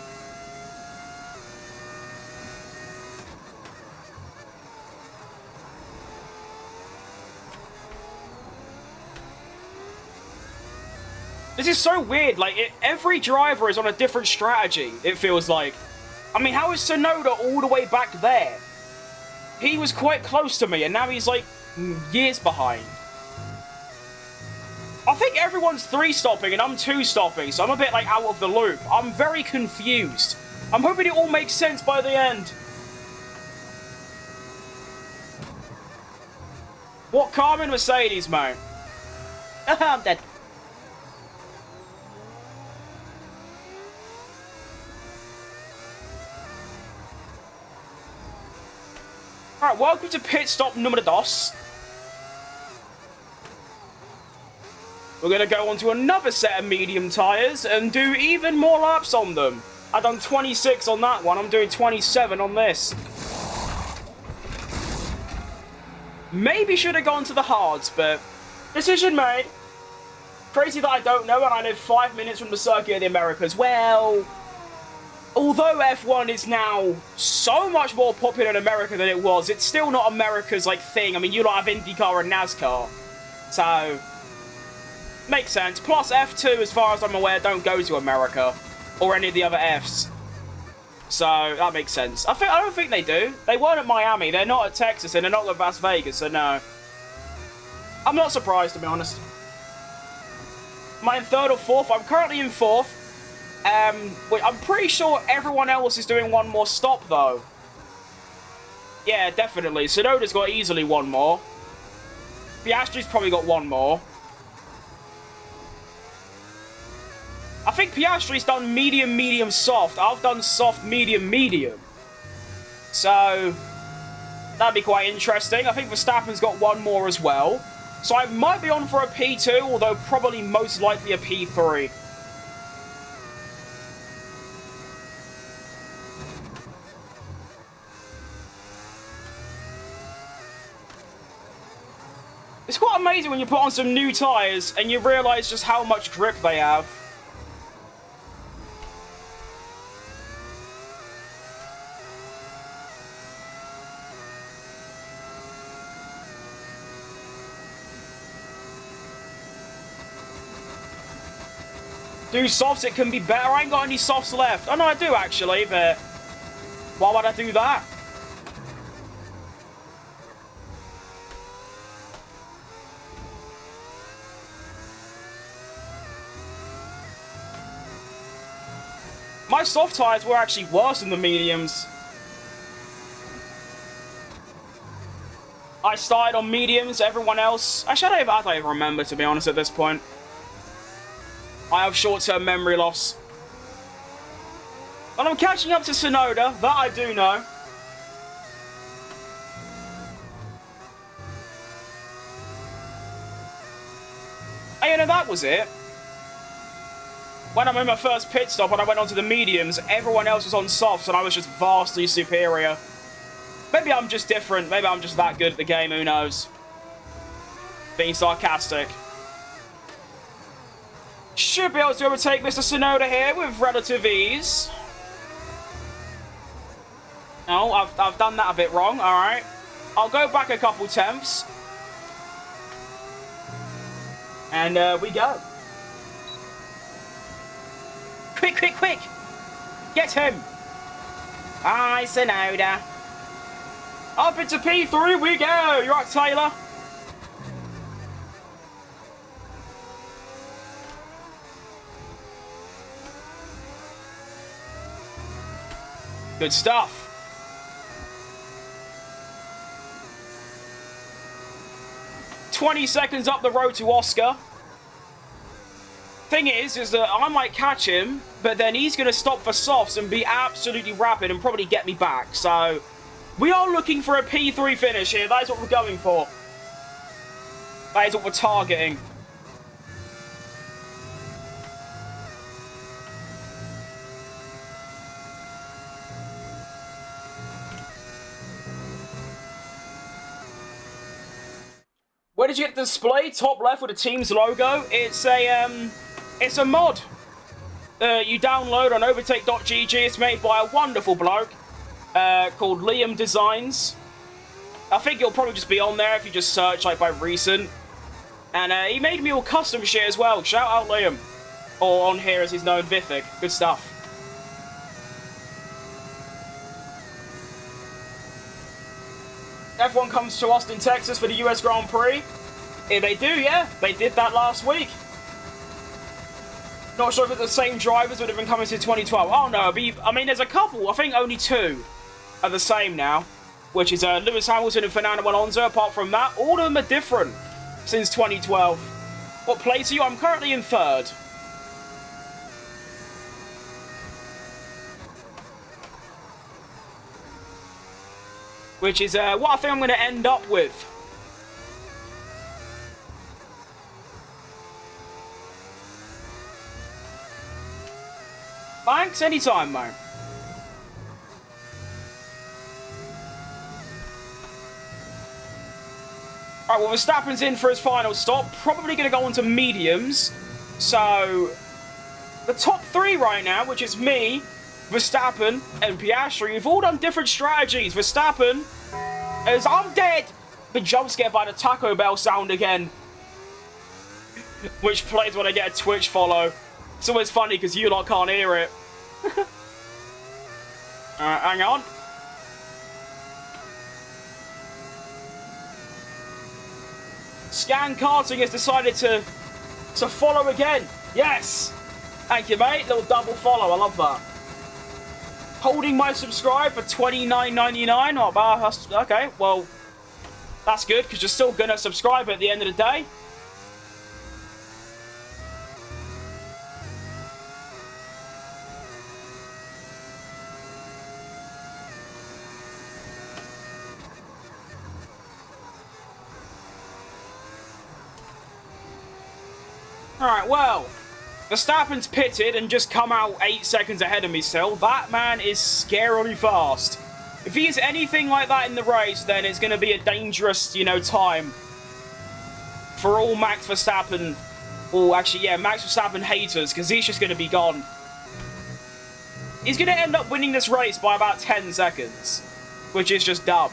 Speaker 1: This is so weird, like, every driver is on a different strategy, it feels like. I mean, how is Tsunoda all the way back there? He was quite close to me, and now he's, like, years behind. I think everyone's 3-stopping and I'm 2-stopping, so I'm a bit, like, out of the loop. I'm very confused. I'm hoping it all makes sense by the end. What car? I'm in Mercedes, mate. I'm dead. Alright, welcome to pit stop numero dos. We're going to go on to another set of medium tyres and do even more laps on them. I've done 26 on that one. I'm doing 27 on this. Maybe should have gone to the hards, but decision made. Crazy that I don't know, and I live 5 minutes from the Circuit of the Americas. Well, although F1 is now so much more popular in America than it was, it's still not America's, like, thing. I mean, you don't have IndyCar and NASCAR. So, makes sense. Plus, F2, as far as I'm aware, don't go to America. Or any of the other Fs. So, that makes sense. I don't think they do. They weren't at Miami. They're not at Texas, and they're not at Las Vegas, so no. I'm not surprised, to be honest. Am I in third or fourth? I'm currently in fourth. I'm pretty sure everyone else is doing one more stop, though. Yeah, definitely. Tsunoda's got easily one more. Piastri's probably got one more. I think Piastri's done medium, medium, soft. I've done soft, medium, medium. So, that'd be quite interesting. I think Verstappen's got one more as well. So I might be on for a P2, although probably most likely a P3. It's quite amazing when you put on some new tyres and you realise just how much grip they have. Do softs, it can be better. I ain't got any softs left. Oh, no, I do, actually, but why would I do that? My soft tyres were actually worse than the mediums. I started on mediums, everyone else... Actually, I don't even remember, to be honest, at this point. I have short-term memory loss. But I'm catching up to Tsunoda, that I do know. And you know, that was it. When I made my first pit stop and I went onto the mediums, everyone else was on softs and I was just vastly superior. Maybe I'm just different, maybe I'm just that good at the game, who knows. Being sarcastic. Should be able to overtake Mr. Tsunoda here with relative ease. No, I've done that a bit wrong, alright. I'll go back a couple tenths. And we go. Quick, quick, quick! Get him! Hi, Tsunoda. Up into P3 we go! You're right, Taylor. Good stuff. "20 seconds up the road to Oscar. Thing is that I might catch him, but then he's going to stop for softs and be absolutely rapid and probably get me back. So, we are looking for a P3 finish here. That is what we're going for. That is what we're targeting. Where did you get the display? Top left with the team's logo. It's a mod. You download on overtake.gg. It's made by a wonderful bloke called Liam Designs. I think it'll probably just be on there if you just search like by recent. And he made me all custom shit as well. Shout out Liam. Or on here as he's known, Vithic. Good stuff. F1 comes to Austin, Texas for the US Grand Prix. Yeah, they do, yeah. They did that last week. Not sure if it's the same drivers would have been coming to 2012. Oh, no. I mean, there's a couple. I think only two are the same now. Which is Lewis Hamilton and Fernando Alonso. Apart from that, all of them are different since 2012. What place are you? I'm currently in third. which is what I think I'm going to end up with. Thanks, anytime, mate. Alright, well, Verstappen's in for his final stop. Probably going to go on to mediums. So, the top three right now, which is me, Verstappen, and Piastri, we've all done different strategies. Verstappen, as I'm dead, been jump scared by the Taco Bell sound again. Which plays when I get a Twitch follow. It's always funny because you lot can't hear it. Alright, hang on. Scan Karting has decided to follow again. Yes! Thank you, mate. Little double follow. I love that. Holding my subscribe for $29.99. Oh, okay, well, that's good because you're still going to subscribe at the end of the day. Alright, well, Verstappen's pitted and just come out 8 seconds ahead of me still. That man is scarily fast. If he is anything like that in the race, then it's going to be a dangerous, you know, time for all Max Verstappen, or actually, yeah, Max Verstappen haters, because he's just going to be gone. He's going to end up winning this race by about 10 seconds, which is just dumb.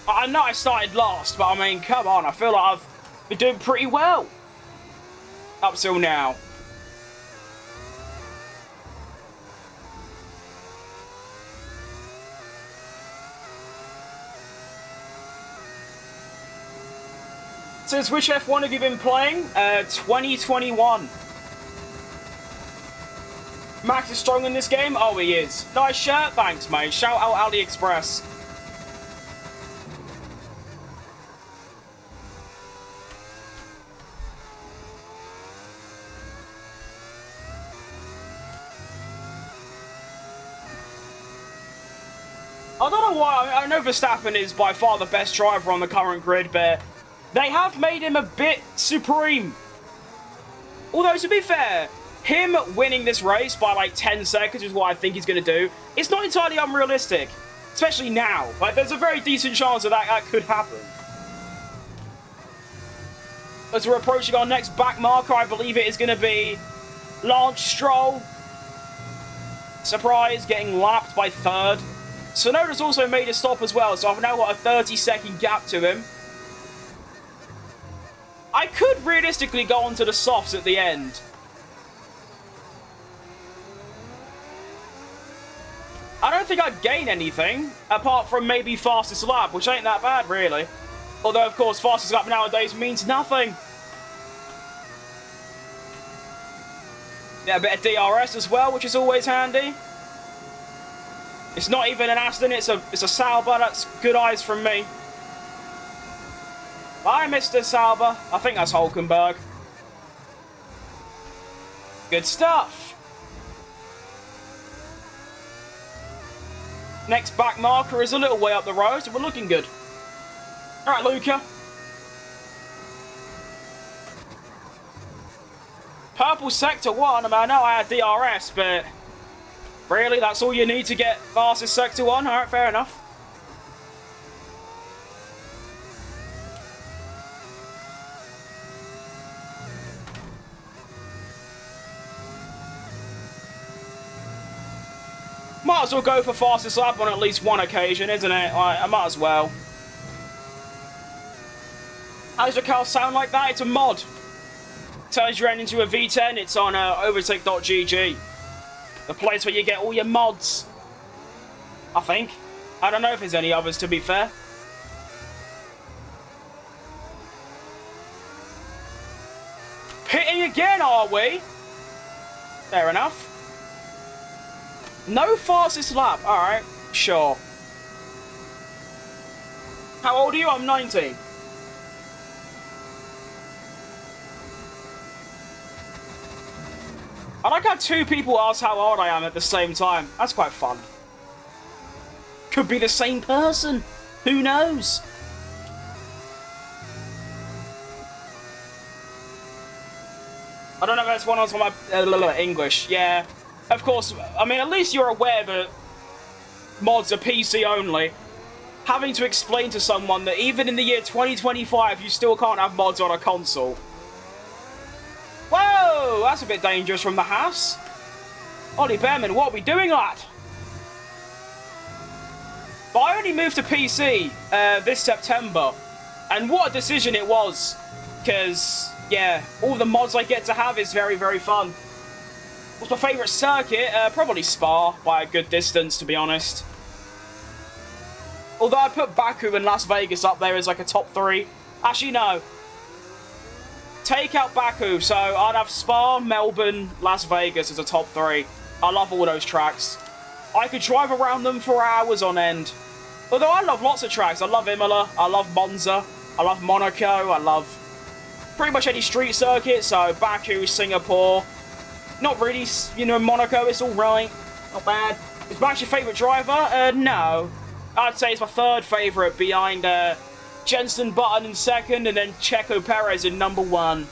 Speaker 1: I know I started last, but I mean, come on, I feel like I've been doing pretty well up till now. Since which F1 have you been playing? 2021. Max is strong in this game? Oh, he is. Nice shirt, thanks, mate. Shout out AliExpress. I don't know why, I know Verstappen is by far the best driver on the current grid, but they have made him a bit supreme. Although, to be fair, him winning this race by like 10 seconds is what I think he's going to do. It's not entirely unrealistic, especially now. Like, there's a very decent chance that that could happen. As we're approaching our next back marker, I believe it is going to be Lance Stroll. Surprise, getting lapped by third. Sonoda's also made a stop as well, so I've now got a 30-second gap to him. I could realistically go onto the softs at the end. I don't think I'd gain anything, apart from maybe fastest lap, which ain't that bad, really. Although, of course, fastest lap nowadays means nothing. Yeah, a bit of DRS as well, which is always handy. It's not even an Aston, it's a Sauber. That's good eyes from me. Bye, Mr. Sauber. I think that's Hulkenberg. Good stuff. Next back marker is a little way up the road, so we're looking good. Alright, Luca. Purple Sector 1. I mean, I know I had DRS, but really, that's all you need to get fastest Sector 1? Alright, fair enough. Might as well go for fastest lap on at least one occasion, isn't it? I might as well. How does your car sound like that? It's a mod. Turns your engine into a V10. It's on overtake.gg. The place where you get all your mods. I think. I don't know if there's any others, to be fair. Pitting again, are we? Fair enough. No fastest lap. Alright, sure. How old are you? I'm 19. I like how two people ask how old I am at the same time. That's quite fun. Could be the same person. Who knows? I don't know if that's one on my English. Yeah, of course. I mean, at least you're aware that mods are PC only. Having to explain to someone that even in the year 2025, you still can't have mods on a console. Whoa, that's a bit dangerous from the house. Ollie Behrman, what are we doing, lad? But I only moved to PC this September, and what a decision it was, because, yeah, all the mods I get to have is very, very fun. What's my favourite circuit? Probably Spa, by a good distance, to be honest. Although I'd put Baku and Las Vegas up there as like a top 3. Actually, no. Take out Baku, so I'd have Spa, Melbourne, Las Vegas as a top 3. I love all those tracks. I could drive around them for hours on end. Although I love lots of tracks. I love Imola, I love Monza, I love Monaco, I love pretty much any street circuit, so Baku, Singapore. Not really, you know, Monaco, it's alright. Not bad. Is Max your favourite driver? No. I'd say it's my 3rd favourite behind Jenson Button in 2nd and then Checo Perez in number 1.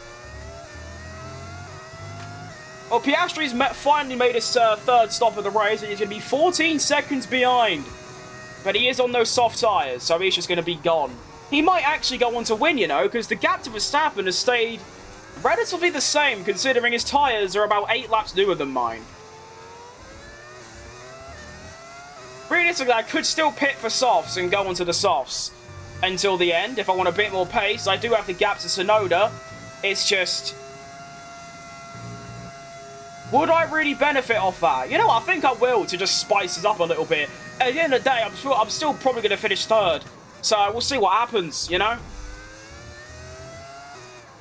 Speaker 1: Well, Piastri's finally made his 3rd stop of the race and he's going to be 14 seconds behind. But he is on those soft tyres, so he's just going to be gone. He might actually go on to win, you know, because the gap to Verstappen has stayed relatively the same, considering his tyres are about 8 laps newer than mine. Realistically, I could still pit for softs and go onto the softs until the end. If I want a bit more pace, I do have the gap to Tsunoda. It's just, would I really benefit off that? You know, I think I will, to just spice it up a little bit. At the end of the day, I'm still probably going to finish 3rd. So we'll see what happens, you know?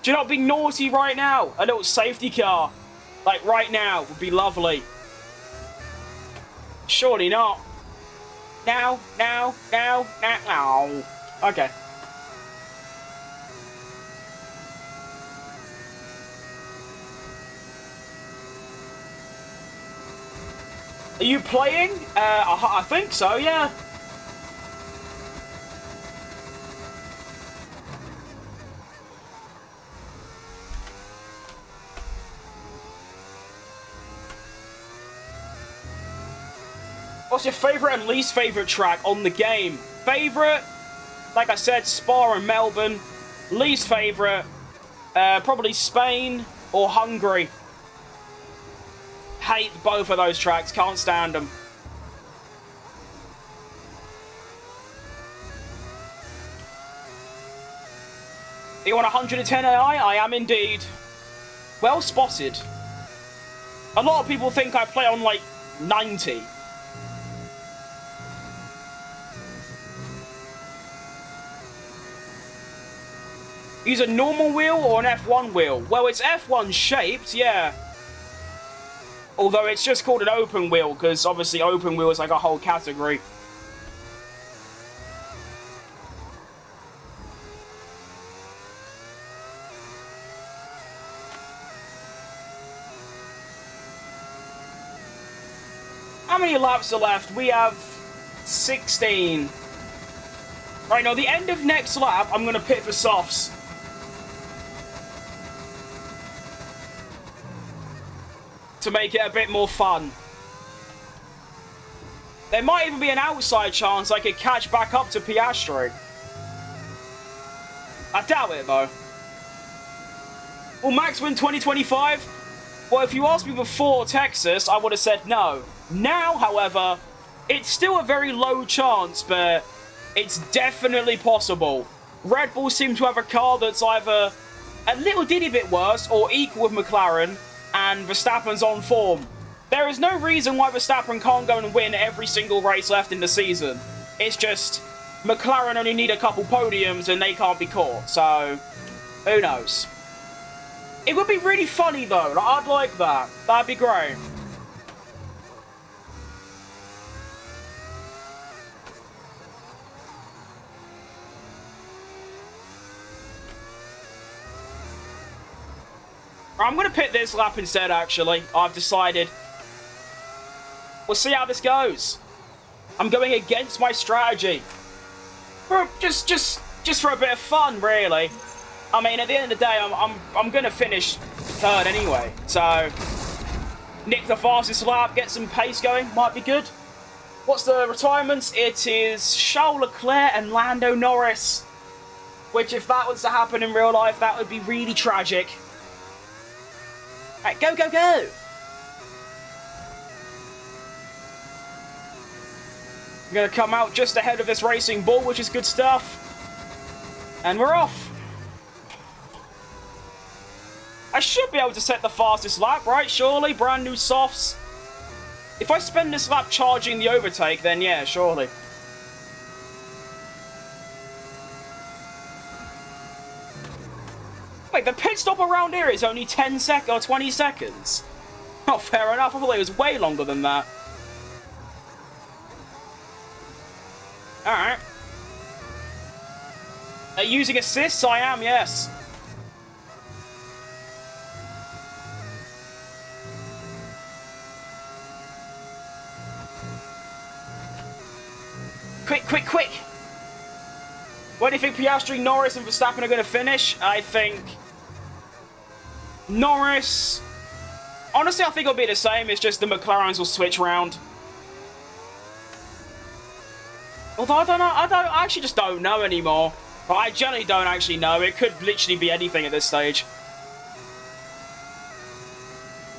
Speaker 1: Do you not be naughty right now? A little safety car, like right now, would be lovely. Surely not. Now. Okay. Are you playing? I think so, yeah. What's your favourite and least favourite track on the game? Favourite? Like I said, Spa and Melbourne. Least favourite? Probably Spain or Hungary. Hate both of those tracks, can't stand them. Are you on 110 AI? I am indeed. Well spotted. A lot of people think I play on like 90. Use a normal wheel or an F1 wheel? Well, it's F1 shaped, yeah. Although it's just called an open wheel, because obviously open wheel is like a whole category. How many laps are left? We have 16. Right, now the end of next lap, I'm going to pit for softs. To make it a bit more fun. There might even be an outside chance I could catch back up to Piastri. I doubt it, though. Will Max win 2025? Well, if you asked me before Texas, I would have said no. Now, however, it's still a very low chance, but it's definitely possible. Red Bull seem to have a car that's either a little ditty bit worse or equal with McLaren, and Verstappen's on form. There is no reason why Verstappen can't go and win every single race left in the season. It's just McLaren only need a couple podiums and they can't be caught, so who knows. It would be really funny though, I'd like that. That'd be great. I'm going to pit this lap instead, actually. I've decided. We'll see how this goes. I'm going against my strategy. Just for a bit of fun, really. I mean, at the end of the day, I'm gonna finish third anyway. So, nick the fastest lap, get some pace going, might be good. What's the retirements? It is Charles Leclerc and Lando Norris. Which, if that was to happen in real life, that would be really tragic. Right, go, go, go! I'm gonna come out just ahead of this racing ball, which is good stuff. And we're off. I should be able to set the fastest lap, right? Surely, brand new softs. If I spend this lap charging the overtake, then yeah, surely. Wait, the pit stop around here is only 10 seconds or 20 seconds. Oh, fair enough. I thought it was way longer than that. Alright. Using assists? I am, yes. Quick, quick, quick! Where do you think Piastri, Norris, and Verstappen are going to finish? I think Norris. Honestly, I think it'll be the same. It's just the McLarens will switch round. Although I don't know. I actually just don't know anymore. But I generally don't actually know. It could literally be anything at this stage.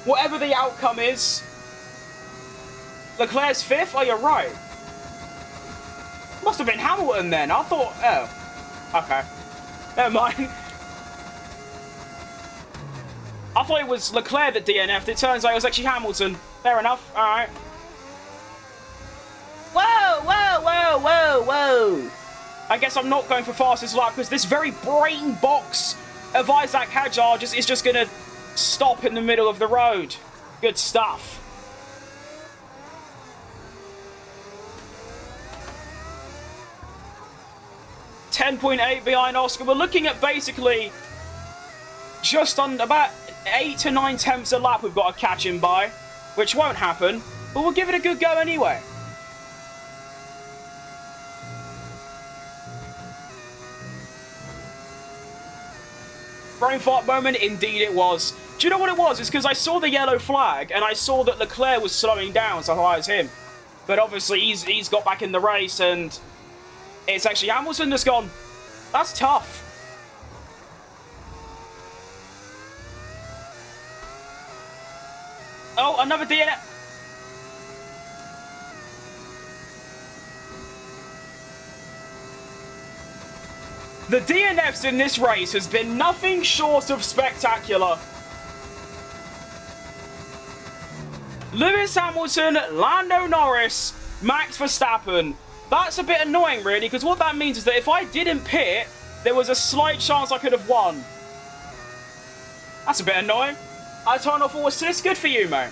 Speaker 1: Whatever the outcome is, Leclerc's 5th. Oh, you're right. Must have been Hamilton then. I thought... Oh. Okay. Never mind. I thought it was Leclerc that DNF'd. It turns out it was actually Hamilton. Fair enough. Alright. Whoa, whoa, whoa, whoa, whoa. I guess I'm not going for fastest lap because this very brain box of Isaac Hadjar is just going to stop in the middle of the road. Good stuff. 10.8 behind Oscar. We're looking at basically just on about 8 to 9 tenths a lap we've got to catch him by, which won't happen, but we'll give it a good go anyway. Brain fart moment, indeed it was. Do you know what it was? It's because I saw the yellow flag and I saw that Leclerc was slowing down, so I thought it was him. But obviously he's got back in the race and it's actually Hamilton that's gone. That's tough. Oh, another DNF. The DNFs in this race has been nothing short of spectacular. Lewis Hamilton, Lando Norris, Max Verstappen. That's a bit annoying, really, because what that means is that if I didn't pit, there was a slight chance I could have won. That's a bit annoying. I turned off all assists. Good for you, mate.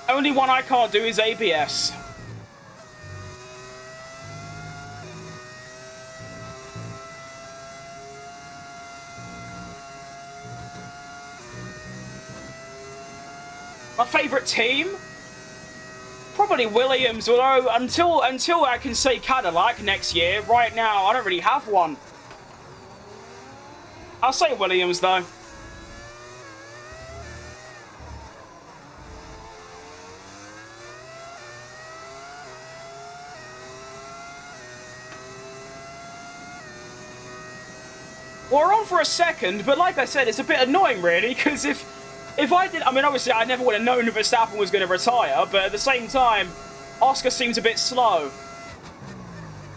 Speaker 1: Only one I can't do is ABS. My favourite team? Probably Williams, although until I can say Cadillac next year, right now I don't really have one. I'll say Williams though. We're on for a second, but like I said, it's a bit annoying really, because if I did, I mean, obviously, I never would have known if Verstappen was going to retire, but at the same time, Oscar seems a bit slow.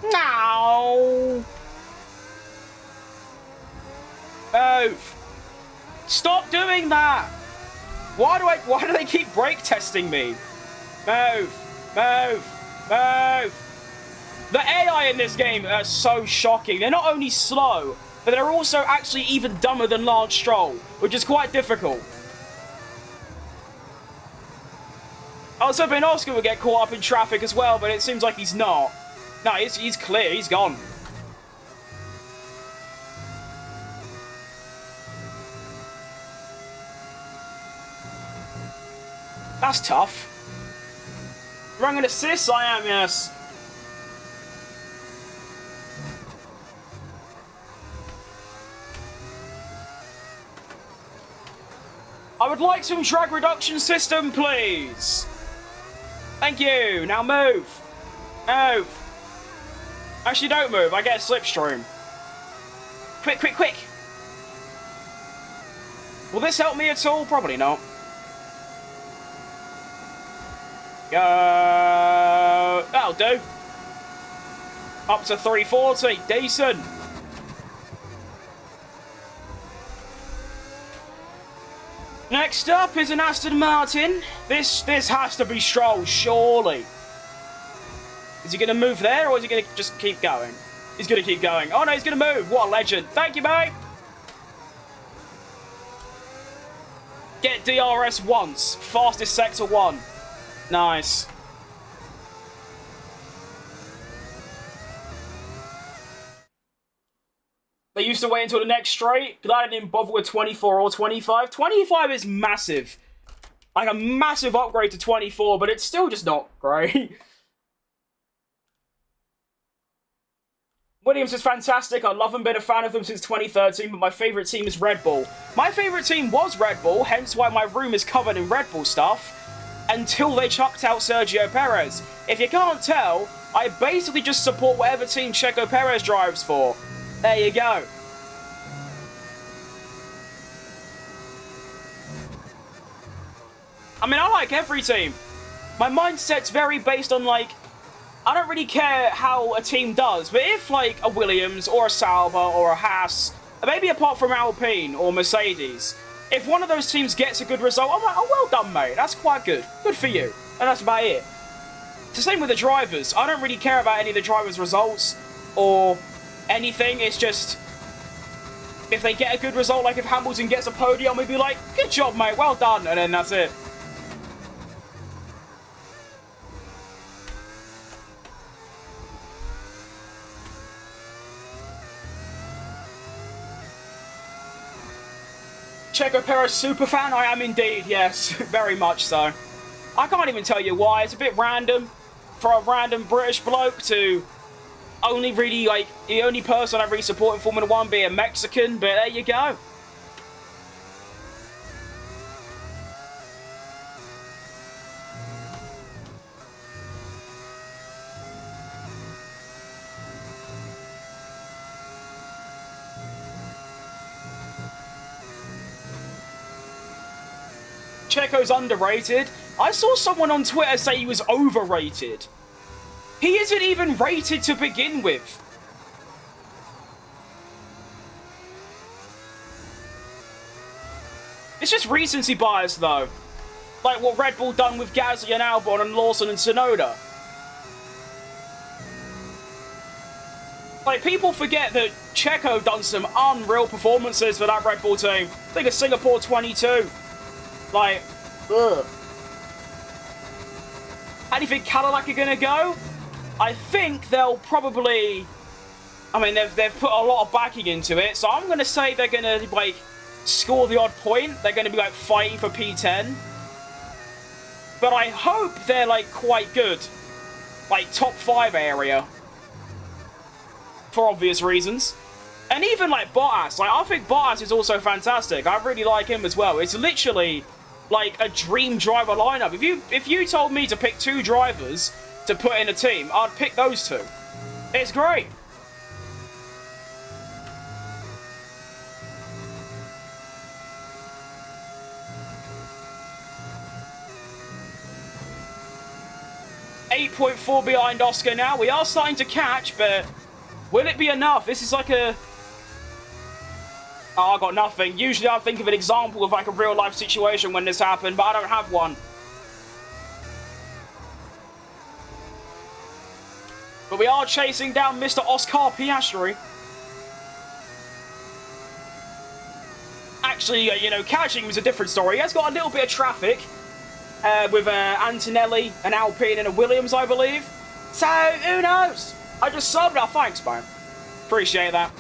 Speaker 1: No. Move. Stop doing that. Why do they keep brake testing me? Move. Move. Move. The AI in this game are so shocking. They're not only slow, but they're also actually even dumber than Lance Stroll, which is quite difficult. I was hoping Oscar would get caught up in traffic as well, but it seems like he's not. No, he's clear. He's gone. That's tough. Running assists, I am, yes. I would like some drag reduction system, please. Thank you. Now move. Move. Actually, don't move. I get a slipstream. Quick, quick, quick. Will this help me at all? Probably not. Go. That'll do. Up to 340. Decent. Next up is an Aston Martin. This has to be Stroll, surely. Is he going to move there, or is he going to just keep going? He's going to keep going. Oh, no, he's going to move. What a legend. Thank you, mate. Get DRS once. Fastest sector 1. Nice. They used to wait until the next straight. Glad I didn't bother with 24 or 25. 25 is massive. Like a massive upgrade to 24, but it's still just not great. Williams is fantastic. I love them, been a fan of them since 2013, but my favourite team is Red Bull. My favourite team was Red Bull, hence why my room is covered in Red Bull stuff, until they chucked out Sergio Perez. If you can't tell, I basically just support whatever team Checo Perez drives for. There you go. I mean, I like every team. My mindset's very based on, like, I don't really care how a team does, but if, like, a Williams or a Sauber or a Haas, maybe apart from Alpine or Mercedes, if one of those teams gets a good result, I'm like, oh, well done, mate. That's quite good. Good for you. And that's about it. It's the same with the drivers. I don't really care about any of the drivers' results or anything. It's just, if they get a good result, like if Hamilton gets a podium, we'd be like, good job, mate. Well done. And then that's it. Checo Perez superfan? I am indeed, yes. Very much so. I can't even tell you why. It's a bit random for a random British bloke to only really, like, the only person I really support in Formula 1 being Mexican, but there you go. Checo's underrated. I saw someone on Twitter say he was overrated. He isn't even rated to begin with. It's just recency bias, though. Like what Red Bull done with Gasly and Albon and Lawson and Tsunoda. Like, people forget that Checo done some unreal performances for that Red Bull team. Think of Singapore 22. Like, ugh. How do you think Cadillac are going to go? I think they'll probably... I mean, they've put a lot of backing into it, so I'm going to say they're going to, like, score the odd point. They're going to be, like, fighting for P10. But I hope they're, like, quite good. Like, top 5 area. For obvious reasons. And even, like, Bottas. Like, I think Bottas is also fantastic. I really like him as well. It's literally, like, a dream driver lineup. If you told me to pick 2 drivers to put in a team, I'd pick those 2. It's great. .4 behind Oscar now. We are starting to catch, but will it be enough? This is like a... Oh, I got nothing. Usually I think of an example of like a real life situation when this happened, but I don't have one. But we are chasing down Mr. Oscar Piastri. Actually, you know, catching him is a different story. He has got a little bit of traffic with Antonelli, an Alpine and a Williams, I believe. So, who knows? I just subbed. Oh, thanks, man. Appreciate that.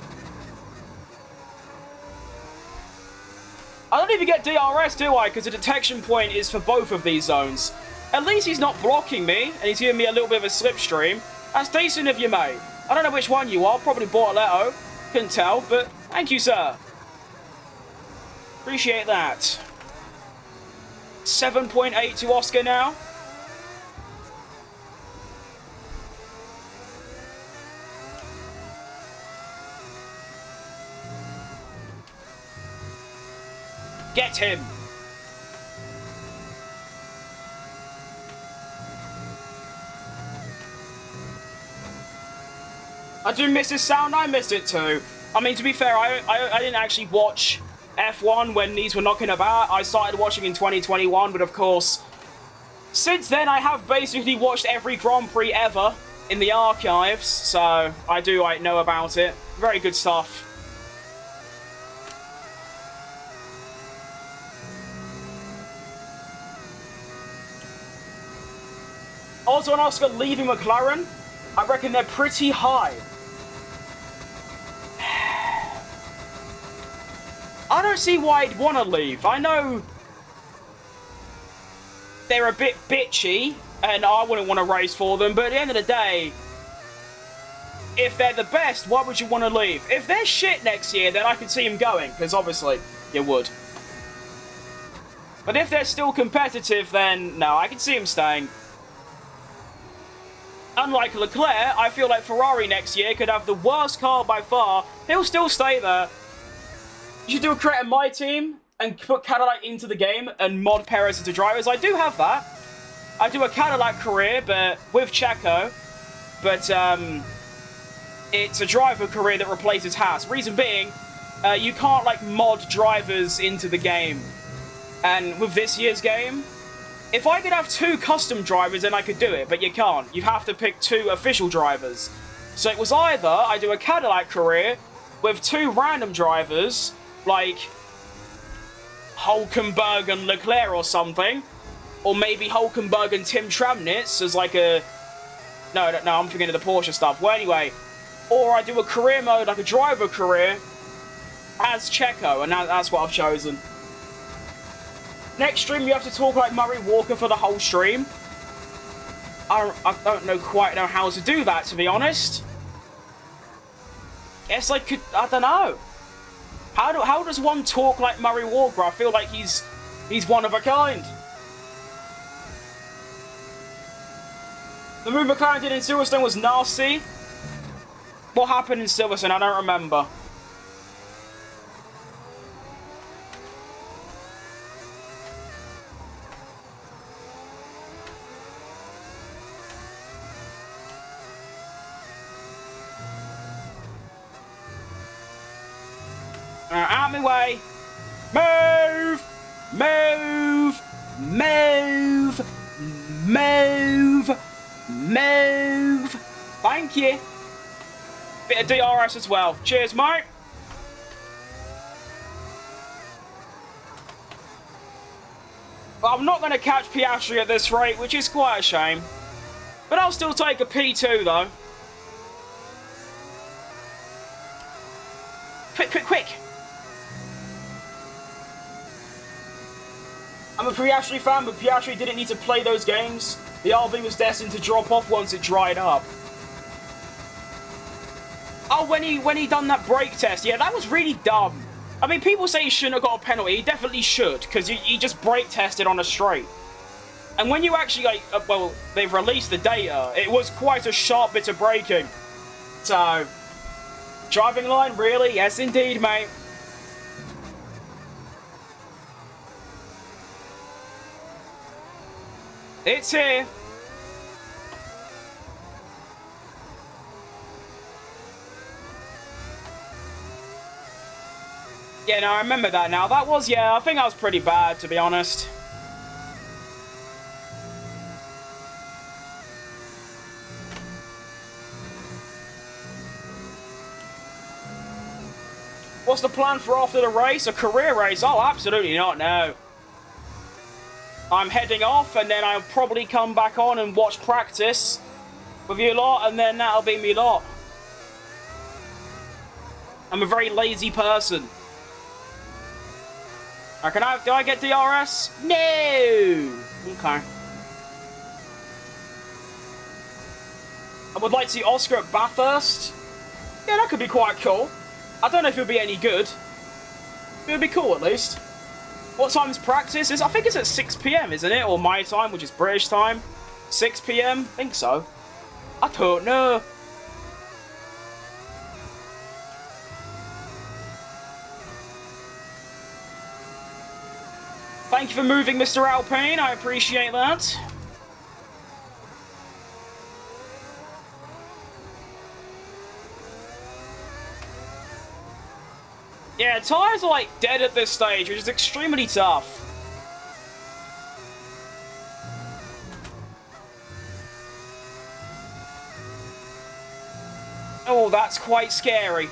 Speaker 1: I don't even get DRS, do I? Because the detection point is for both of these zones. At least he's not blocking me, and he's giving me a little bit of a slipstream. That's decent of you, mate. I don't know which one you are. Probably Bortoletto. Couldn't tell, but thank you, sir. Appreciate that. 7.8 to Oscar now. Get him. I do miss his sound. I missed it too. I mean, to be fair, I didn't actually watch F1 when these were knocking about. I started watching in 2021, but of course, since then I have basically watched every Grand Prix ever in the archives, so I do know about it. Very good stuff. Also on Oscar leaving McLaren, I reckon they're pretty high. I don't see why I'd want to leave. I know they're a bit bitchy, and I wouldn't want to race for them, but at the end of the day, if they're the best, why would you want to leave? If they're shit next year, then I can see them going, because obviously, you would. But if they're still competitive, then no, I can see them staying. Unlike Leclerc, I feel like Ferrari next year could have the worst car by far. He'll still stay there. You should do a create in my team and put Cadillac into the game and mod Perez into drivers. I do have that. I do a Cadillac career, but with Checo. But it's a driver career that replaces Haas. Reason being, you can't like mod drivers into the game. And with this year's game, if I could have 2 custom drivers, then I could do it, but you can't. You have to pick 2 official drivers. So it was either I do a Cadillac career with 2 random drivers, like Hulkenberg and Leclerc or something, or maybe Hulkenberg and Tim Tramnitz as like a... No, I'm thinking of the Porsche stuff. Well, anyway, or I do a career mode, like a driver career, as Checo, and that's what I've chosen. Next stream, you have to talk like Murray Walker for the whole stream. I don't quite know how to do that, to be honest. Guess I could, I don't know. How does one talk like Murray Walker? I feel like he's one of a kind. The move McLaren did in Silverstone was nasty. What happened in Silverstone? I don't remember. Out of my way. Move! Move! Move! Move! Move! Thank you. Bit of DRS as well. Cheers, mate. Well, I'm not going to catch Piastri at this rate, which is quite a shame. But I'll still take a P2, though. Quick, quick, quick! I'm a Piastri fan, but Piastri didn't need to play those games. The RB was destined to drop off once it dried up. Oh, when he done that brake test, yeah, that was really dumb. I mean, people say he shouldn't have got a penalty. He definitely should, because he just brake tested on a straight. And when you actually, like, well, they've released the data, it was quite a sharp bit of braking. So, driving line, really? Yes, indeed, mate. It's here. Yeah, no, I remember that now. That was, yeah, I think that was pretty bad, to be honest. What's the plan for after the race? A career race? Oh, absolutely not, no. I'm heading off, and then I'll probably come back on and watch practice. with you lot, and then that'll be me lot. I'm a very lazy person. Do I get DRS? No! Okay. I would like to see Oscar at Bathurst. Yeah, that could be quite cool. I don't know if it'll be any good. It'll be cool, at least. What time's practice? I think it's at 6 PM, isn't it? Or my time, which is British time. 6 PM? I think so. I don't know. Thank you for moving, Mr. Alpine. I appreciate that. Yeah, tyres are like dead at this stage, which is extremely tough. Oh, that's quite scary.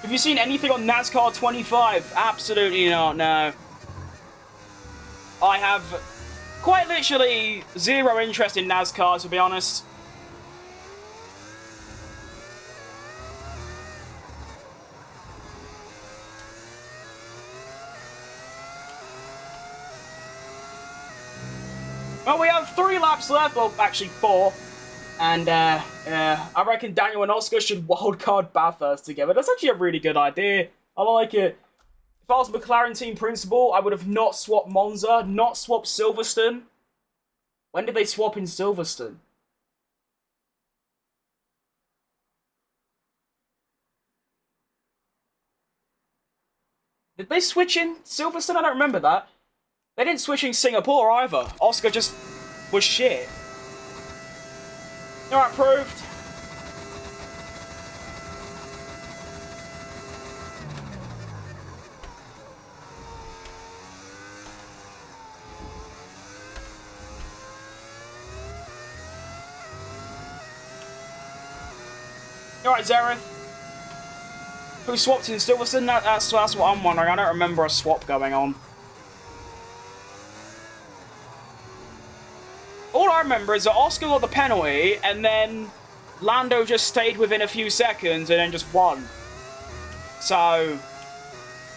Speaker 1: Have you seen anything on NASCAR 25? Absolutely not, no. I have quite literally zero interest in NASCAR, to be honest. Well, we have 3 laps left, well, actually 4. And, I reckon Daniel and Oscar should wildcard Bathurst together. That's actually a really good idea. I like it. If I was McLaren team principal, I would have not swapped Monza, not swapped Silverstone. When did they swap in Silverstone? Did they switch in Silverstone? I don't remember that. They didn't switch in Singapore either. Oscar just was shit. Alright, proved. Alright, Zareth. Who swapped in Silverstone? That's what I'm wondering. I don't remember a swap going on. All I remember is that Oscar got the penalty, and then Lando just stayed within a few seconds and then just won. So,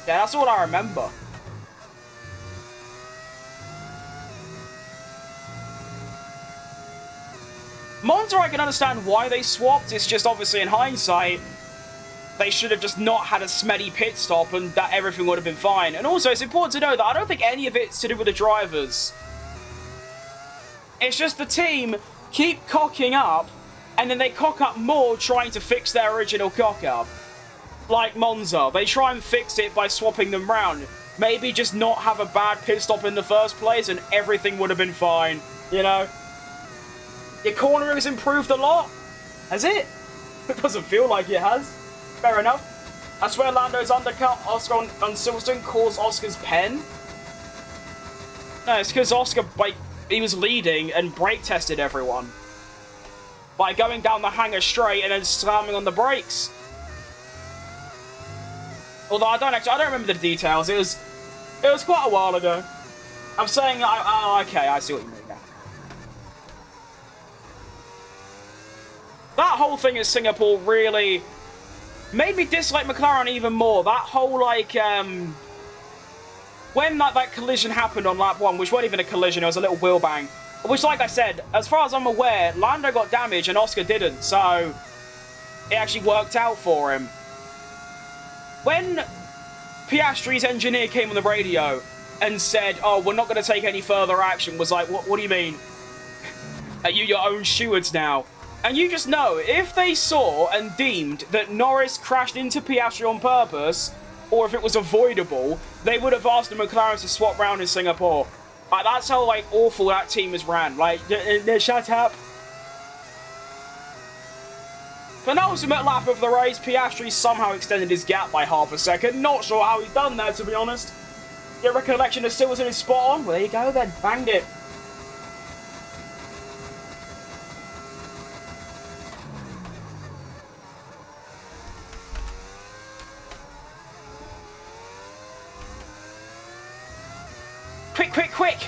Speaker 1: yeah, that's all I remember. Monza, I can understand why they swapped. It's just obviously in hindsight, they should have just not had a smelly pit stop and that everything would have been fine. And also, it's important to know that I don't think any of it's to do with the drivers. It's just the team keep cocking up, and then they cock up more trying to fix their original cock up. Like Monza, they try and fix it by swapping them round. Maybe just not have a bad pit stop in the first place and everything would have been fine, you know? Your cornering has improved a lot. Has it? It doesn't feel like it has. Fair enough. I swear Lando's undercut Oscar on Silverstone caused Oscar's pen. No, it's because Oscar, like, he was leading and brake tested everyone by going down the hangar straight and then slamming on the brakes. Although I don't remember the details. It was quite a while ago. I'm saying, oh, okay, I see what you mean now. That whole thing in Singapore really made me dislike McLaren even more. That whole, like, when that collision happened on lap 1, which wasn't even a collision, it was a little wheel bang. Which, like I said, as far as I'm aware, Lando got damaged and Oscar didn't, so it actually worked out for him. When Piastri's engineer came on the radio and said, oh, we're not going to take any further action, was like, what do you mean? Are you your own stewards now? And you just know, if they saw and deemed that Norris crashed into Piastri on purpose, or if it was avoidable, they would have asked the McLaren to swap round in Singapore. Like, that's how, like, awful that team is ran. Like, shut up. Penultimate lap of the race, Piastri somehow extended his gap by half a second. Not sure how he's done that, to be honest. Your recollection of Silverstone is spot on. Well, there you go then. Banged it. Quick, quick, quick!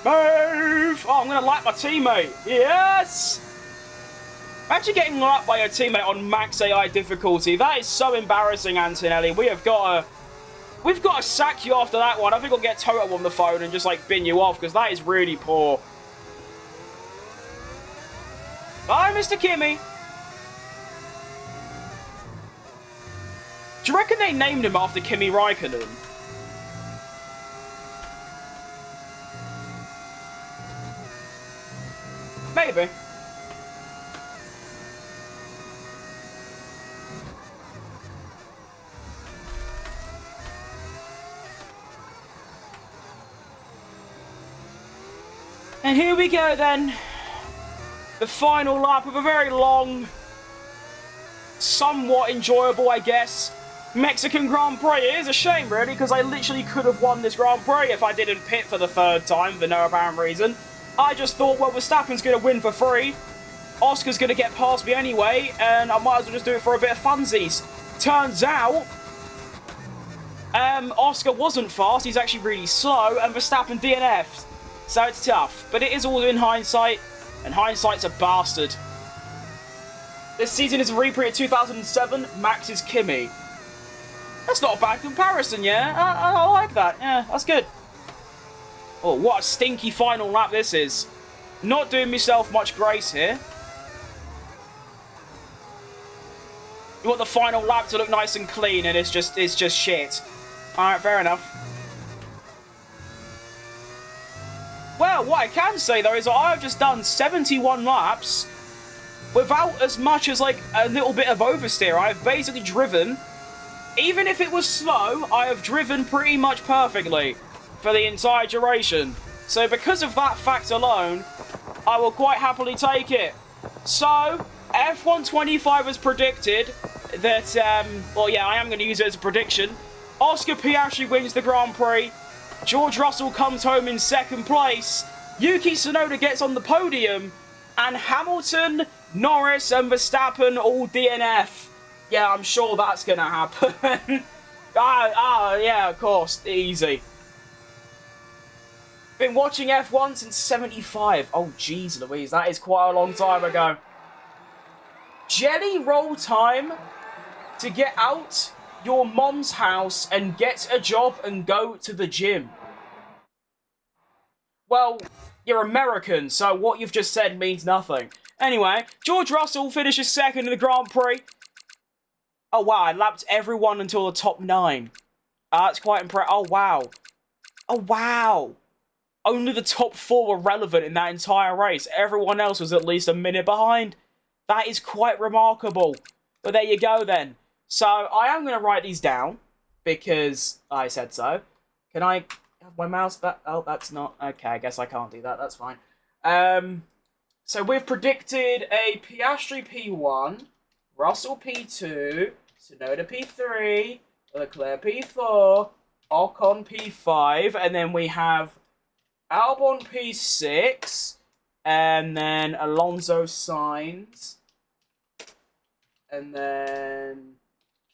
Speaker 1: Move! Oh, I'm gonna lap my teammate. Yes! Imagine getting lapped by your teammate on max AI difficulty. That is so embarrassing, Antonelli. We've got to sack you after that one. I think I'll get Toto on the phone and just, like, bin you off, because that is really poor. Bye, Mr. Kimmy. Do you reckon they named him after Kimi Räikkönen? Maybe. And here we go then. The final lap of a very long, somewhat enjoyable, I guess, Mexican Grand Prix. It is a shame, really, because I literally could have won this Grand Prix if I didn't pit for the third time for no apparent reason. I just thought, well, Verstappen's going to win for free. Oscar's going to get past me anyway, and I might as well just do it for a bit of funsies. Turns out, Oscar wasn't fast. He's actually really slow, and Verstappen DNF'd. So it's tough. But it is all in hindsight, and hindsight's a bastard. This season is a reprint of 2007, Max's Kimi. That's not a bad comparison, yeah? I like that. Yeah, that's good. Oh, what a stinky final lap this is. Not doing myself much grace here. You want the final lap to look nice and clean, and it's just shit. Alright, fair enough. Well, what I can say, though, is that I've just done 71 laps without as much as, like, a little bit of oversteer. I've basically driven, even if it was slow, I have driven pretty much perfectly for the entire duration. So because of that fact alone, I will quite happily take it. So, F125 has predicted that, well, yeah, I am going to use it as a prediction. Oscar Piastri wins the Grand Prix. George Russell comes home in second place. Yuki Tsunoda gets on the podium. And Hamilton, Norris, and Verstappen all DNF. Yeah, I'm sure that's going to happen. Yeah, of course. Easy. Been watching F1 since 75. Oh, jeez Louise, that is quite a long time ago. Jelly roll time to get out your mom's house and get a job and go to the gym. Well, you're American, so what you've just said means nothing. Anyway, George Russell finishes second in the Grand Prix. Oh, wow, I lapped everyone until the top 9. That's quite impressive. Oh, wow. Oh, wow. Only the top 4 were relevant in that entire race. Everyone else was at least a minute behind. That is quite remarkable. But there you go, then. So, I am going to write these down, because I said so. Can I have my mouse back? Oh, that's not... Okay, I guess I can't do that. That's fine. So, we've predicted a Piastri P1, Russell P2, Tsunoda P3, Leclerc P4, Ocon P5, and then we have Albon P6, and then Alonso Sainz, and then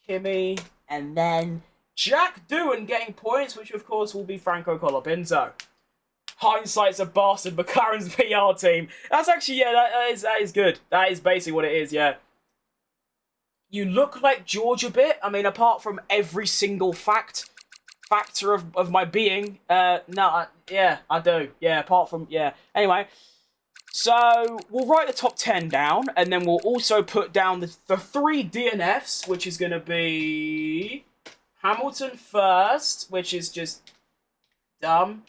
Speaker 1: Kimi, and then Jack Doohan getting points, which of course will be Franco Colapinto. Hindsight's a bastard, McLaren's PR team. That's actually, yeah, that is good. That is basically what it is, yeah. You look like George a bit. I mean, apart from every single factor of my being, no, yeah, I do. Yeah, apart from, yeah. Anyway, so we'll write the top 10 down, and then we'll also put down the 3 DNFs, which is going to be Hamilton first, which is just dumb,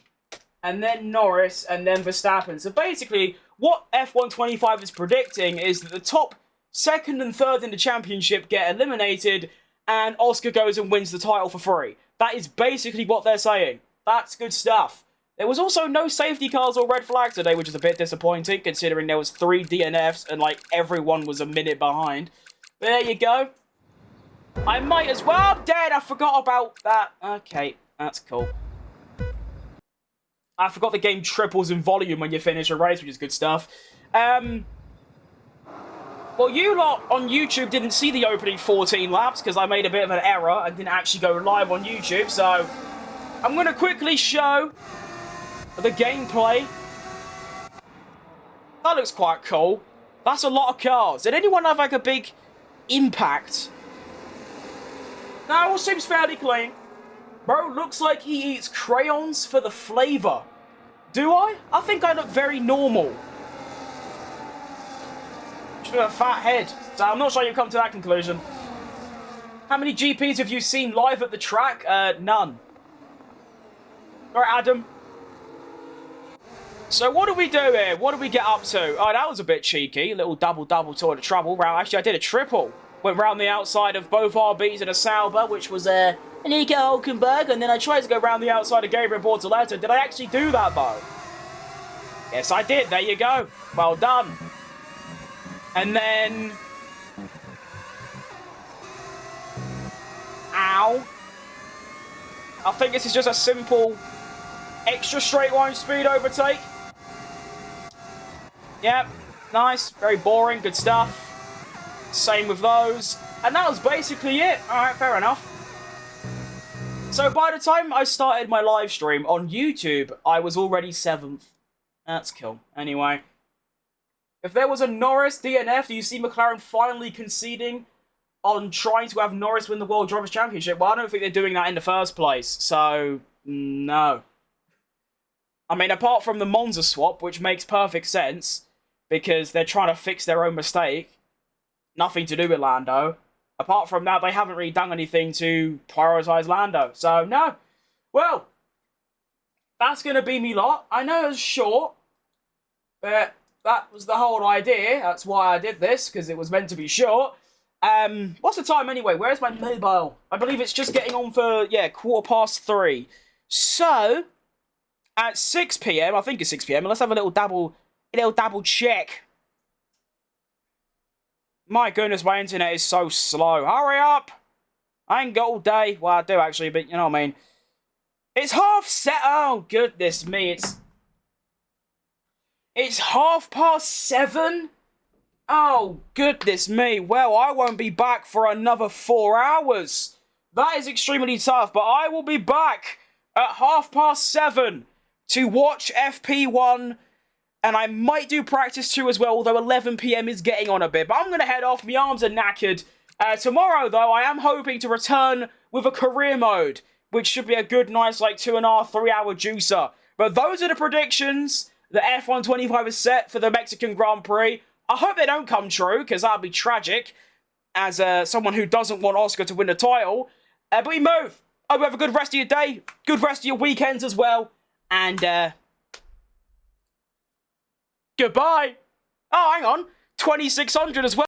Speaker 1: and then Norris, and then Verstappen. So basically, what F125 is predicting is that the top 2nd and 3rd in the championship get eliminated, and Oscar goes and wins the title for free. That is basically what they're saying. That's good stuff. There was also no safety cars or red flags today, which is a bit disappointing, considering there was 3 DNFs and, like, everyone was a minute behind. But there you go. I might as well. I'm dead. I forgot about that. Okay, that's cool. I forgot the game triples in volume when you finish a race, which is good stuff. Well, you lot on YouTube didn't see the opening 14 laps because I made a bit of an error and didn't actually go live on YouTube. So I'm going to quickly show the gameplay. That looks quite cool. That's a lot of cars. Did anyone have like a big impact? No, all seems fairly clean. Bro looks like he eats crayons for the flavour. Do I? I think I look very normal. Just with a fat head. So I'm not sure you've come to that conclusion. How many GPs have you seen live at the track? None. Alright, Adam. So what do we do here? What do we get up to? Oh, that was a bit cheeky. A little double toilet trouble. Actually, I did a triple. Went round the outside of both RBs in a Sauber, which was Nico Hulkenberg, and then I tried to go round the outside of Gabriel Bortoleto. Did I actually do that, though? Yes, I did. There you go. Well done. And then... Ow. I think this is just a simple extra straight line speed overtake. Yep. Nice. Very boring. Good stuff. Same with those. And that was basically it. Alright, fair enough. So by the time I started my live stream on YouTube, I was already 7th. That's cool. Anyway. If there was a Norris DNF, do you see McLaren finally conceding on trying to have Norris win the World Drivers' Championship? Well, I don't think they're doing that in the first place. So, no. I mean, apart from the Monza swap, which makes perfect sense, because they're trying to fix their own mistake. Nothing to do with Lando. Apart from that, they haven't really done anything to prioritise Lando. So, no. Well, that's going to be me lot. I know it's short, but that was the whole idea. That's why I did this, because it was meant to be short. What's the time anyway? Where's my mobile? I believe it's just getting on for, 3:15. So, at 6 PM, I think it's 6 PM, let's have a little double check. My goodness, my internet is so slow. Hurry up! I ain't got all day. Well, I do actually, but you know what I mean. It's half set. Oh, goodness me. It's 7:30? Oh, goodness me. Well, I won't be back for another 4 hours. That is extremely tough, but I will be back at 7:30 to watch FP1. And I might do practice 2 as well, although 11 PM is getting on a bit. But I'm going to head off. My arms are knackered. Tomorrow, though, I am hoping to return with a career mode, which should be a good, nice, 2.5, 3 hour juicer. But those are the predictions. The F1 25 is set for the Mexican Grand Prix. I hope they don't come true, because that would be tragic, as someone who doesn't want Oscar to win the title. But we move. Hope you have a good rest of your day, good rest of your weekends as well, and goodbye. Oh, hang on. 2600 as well.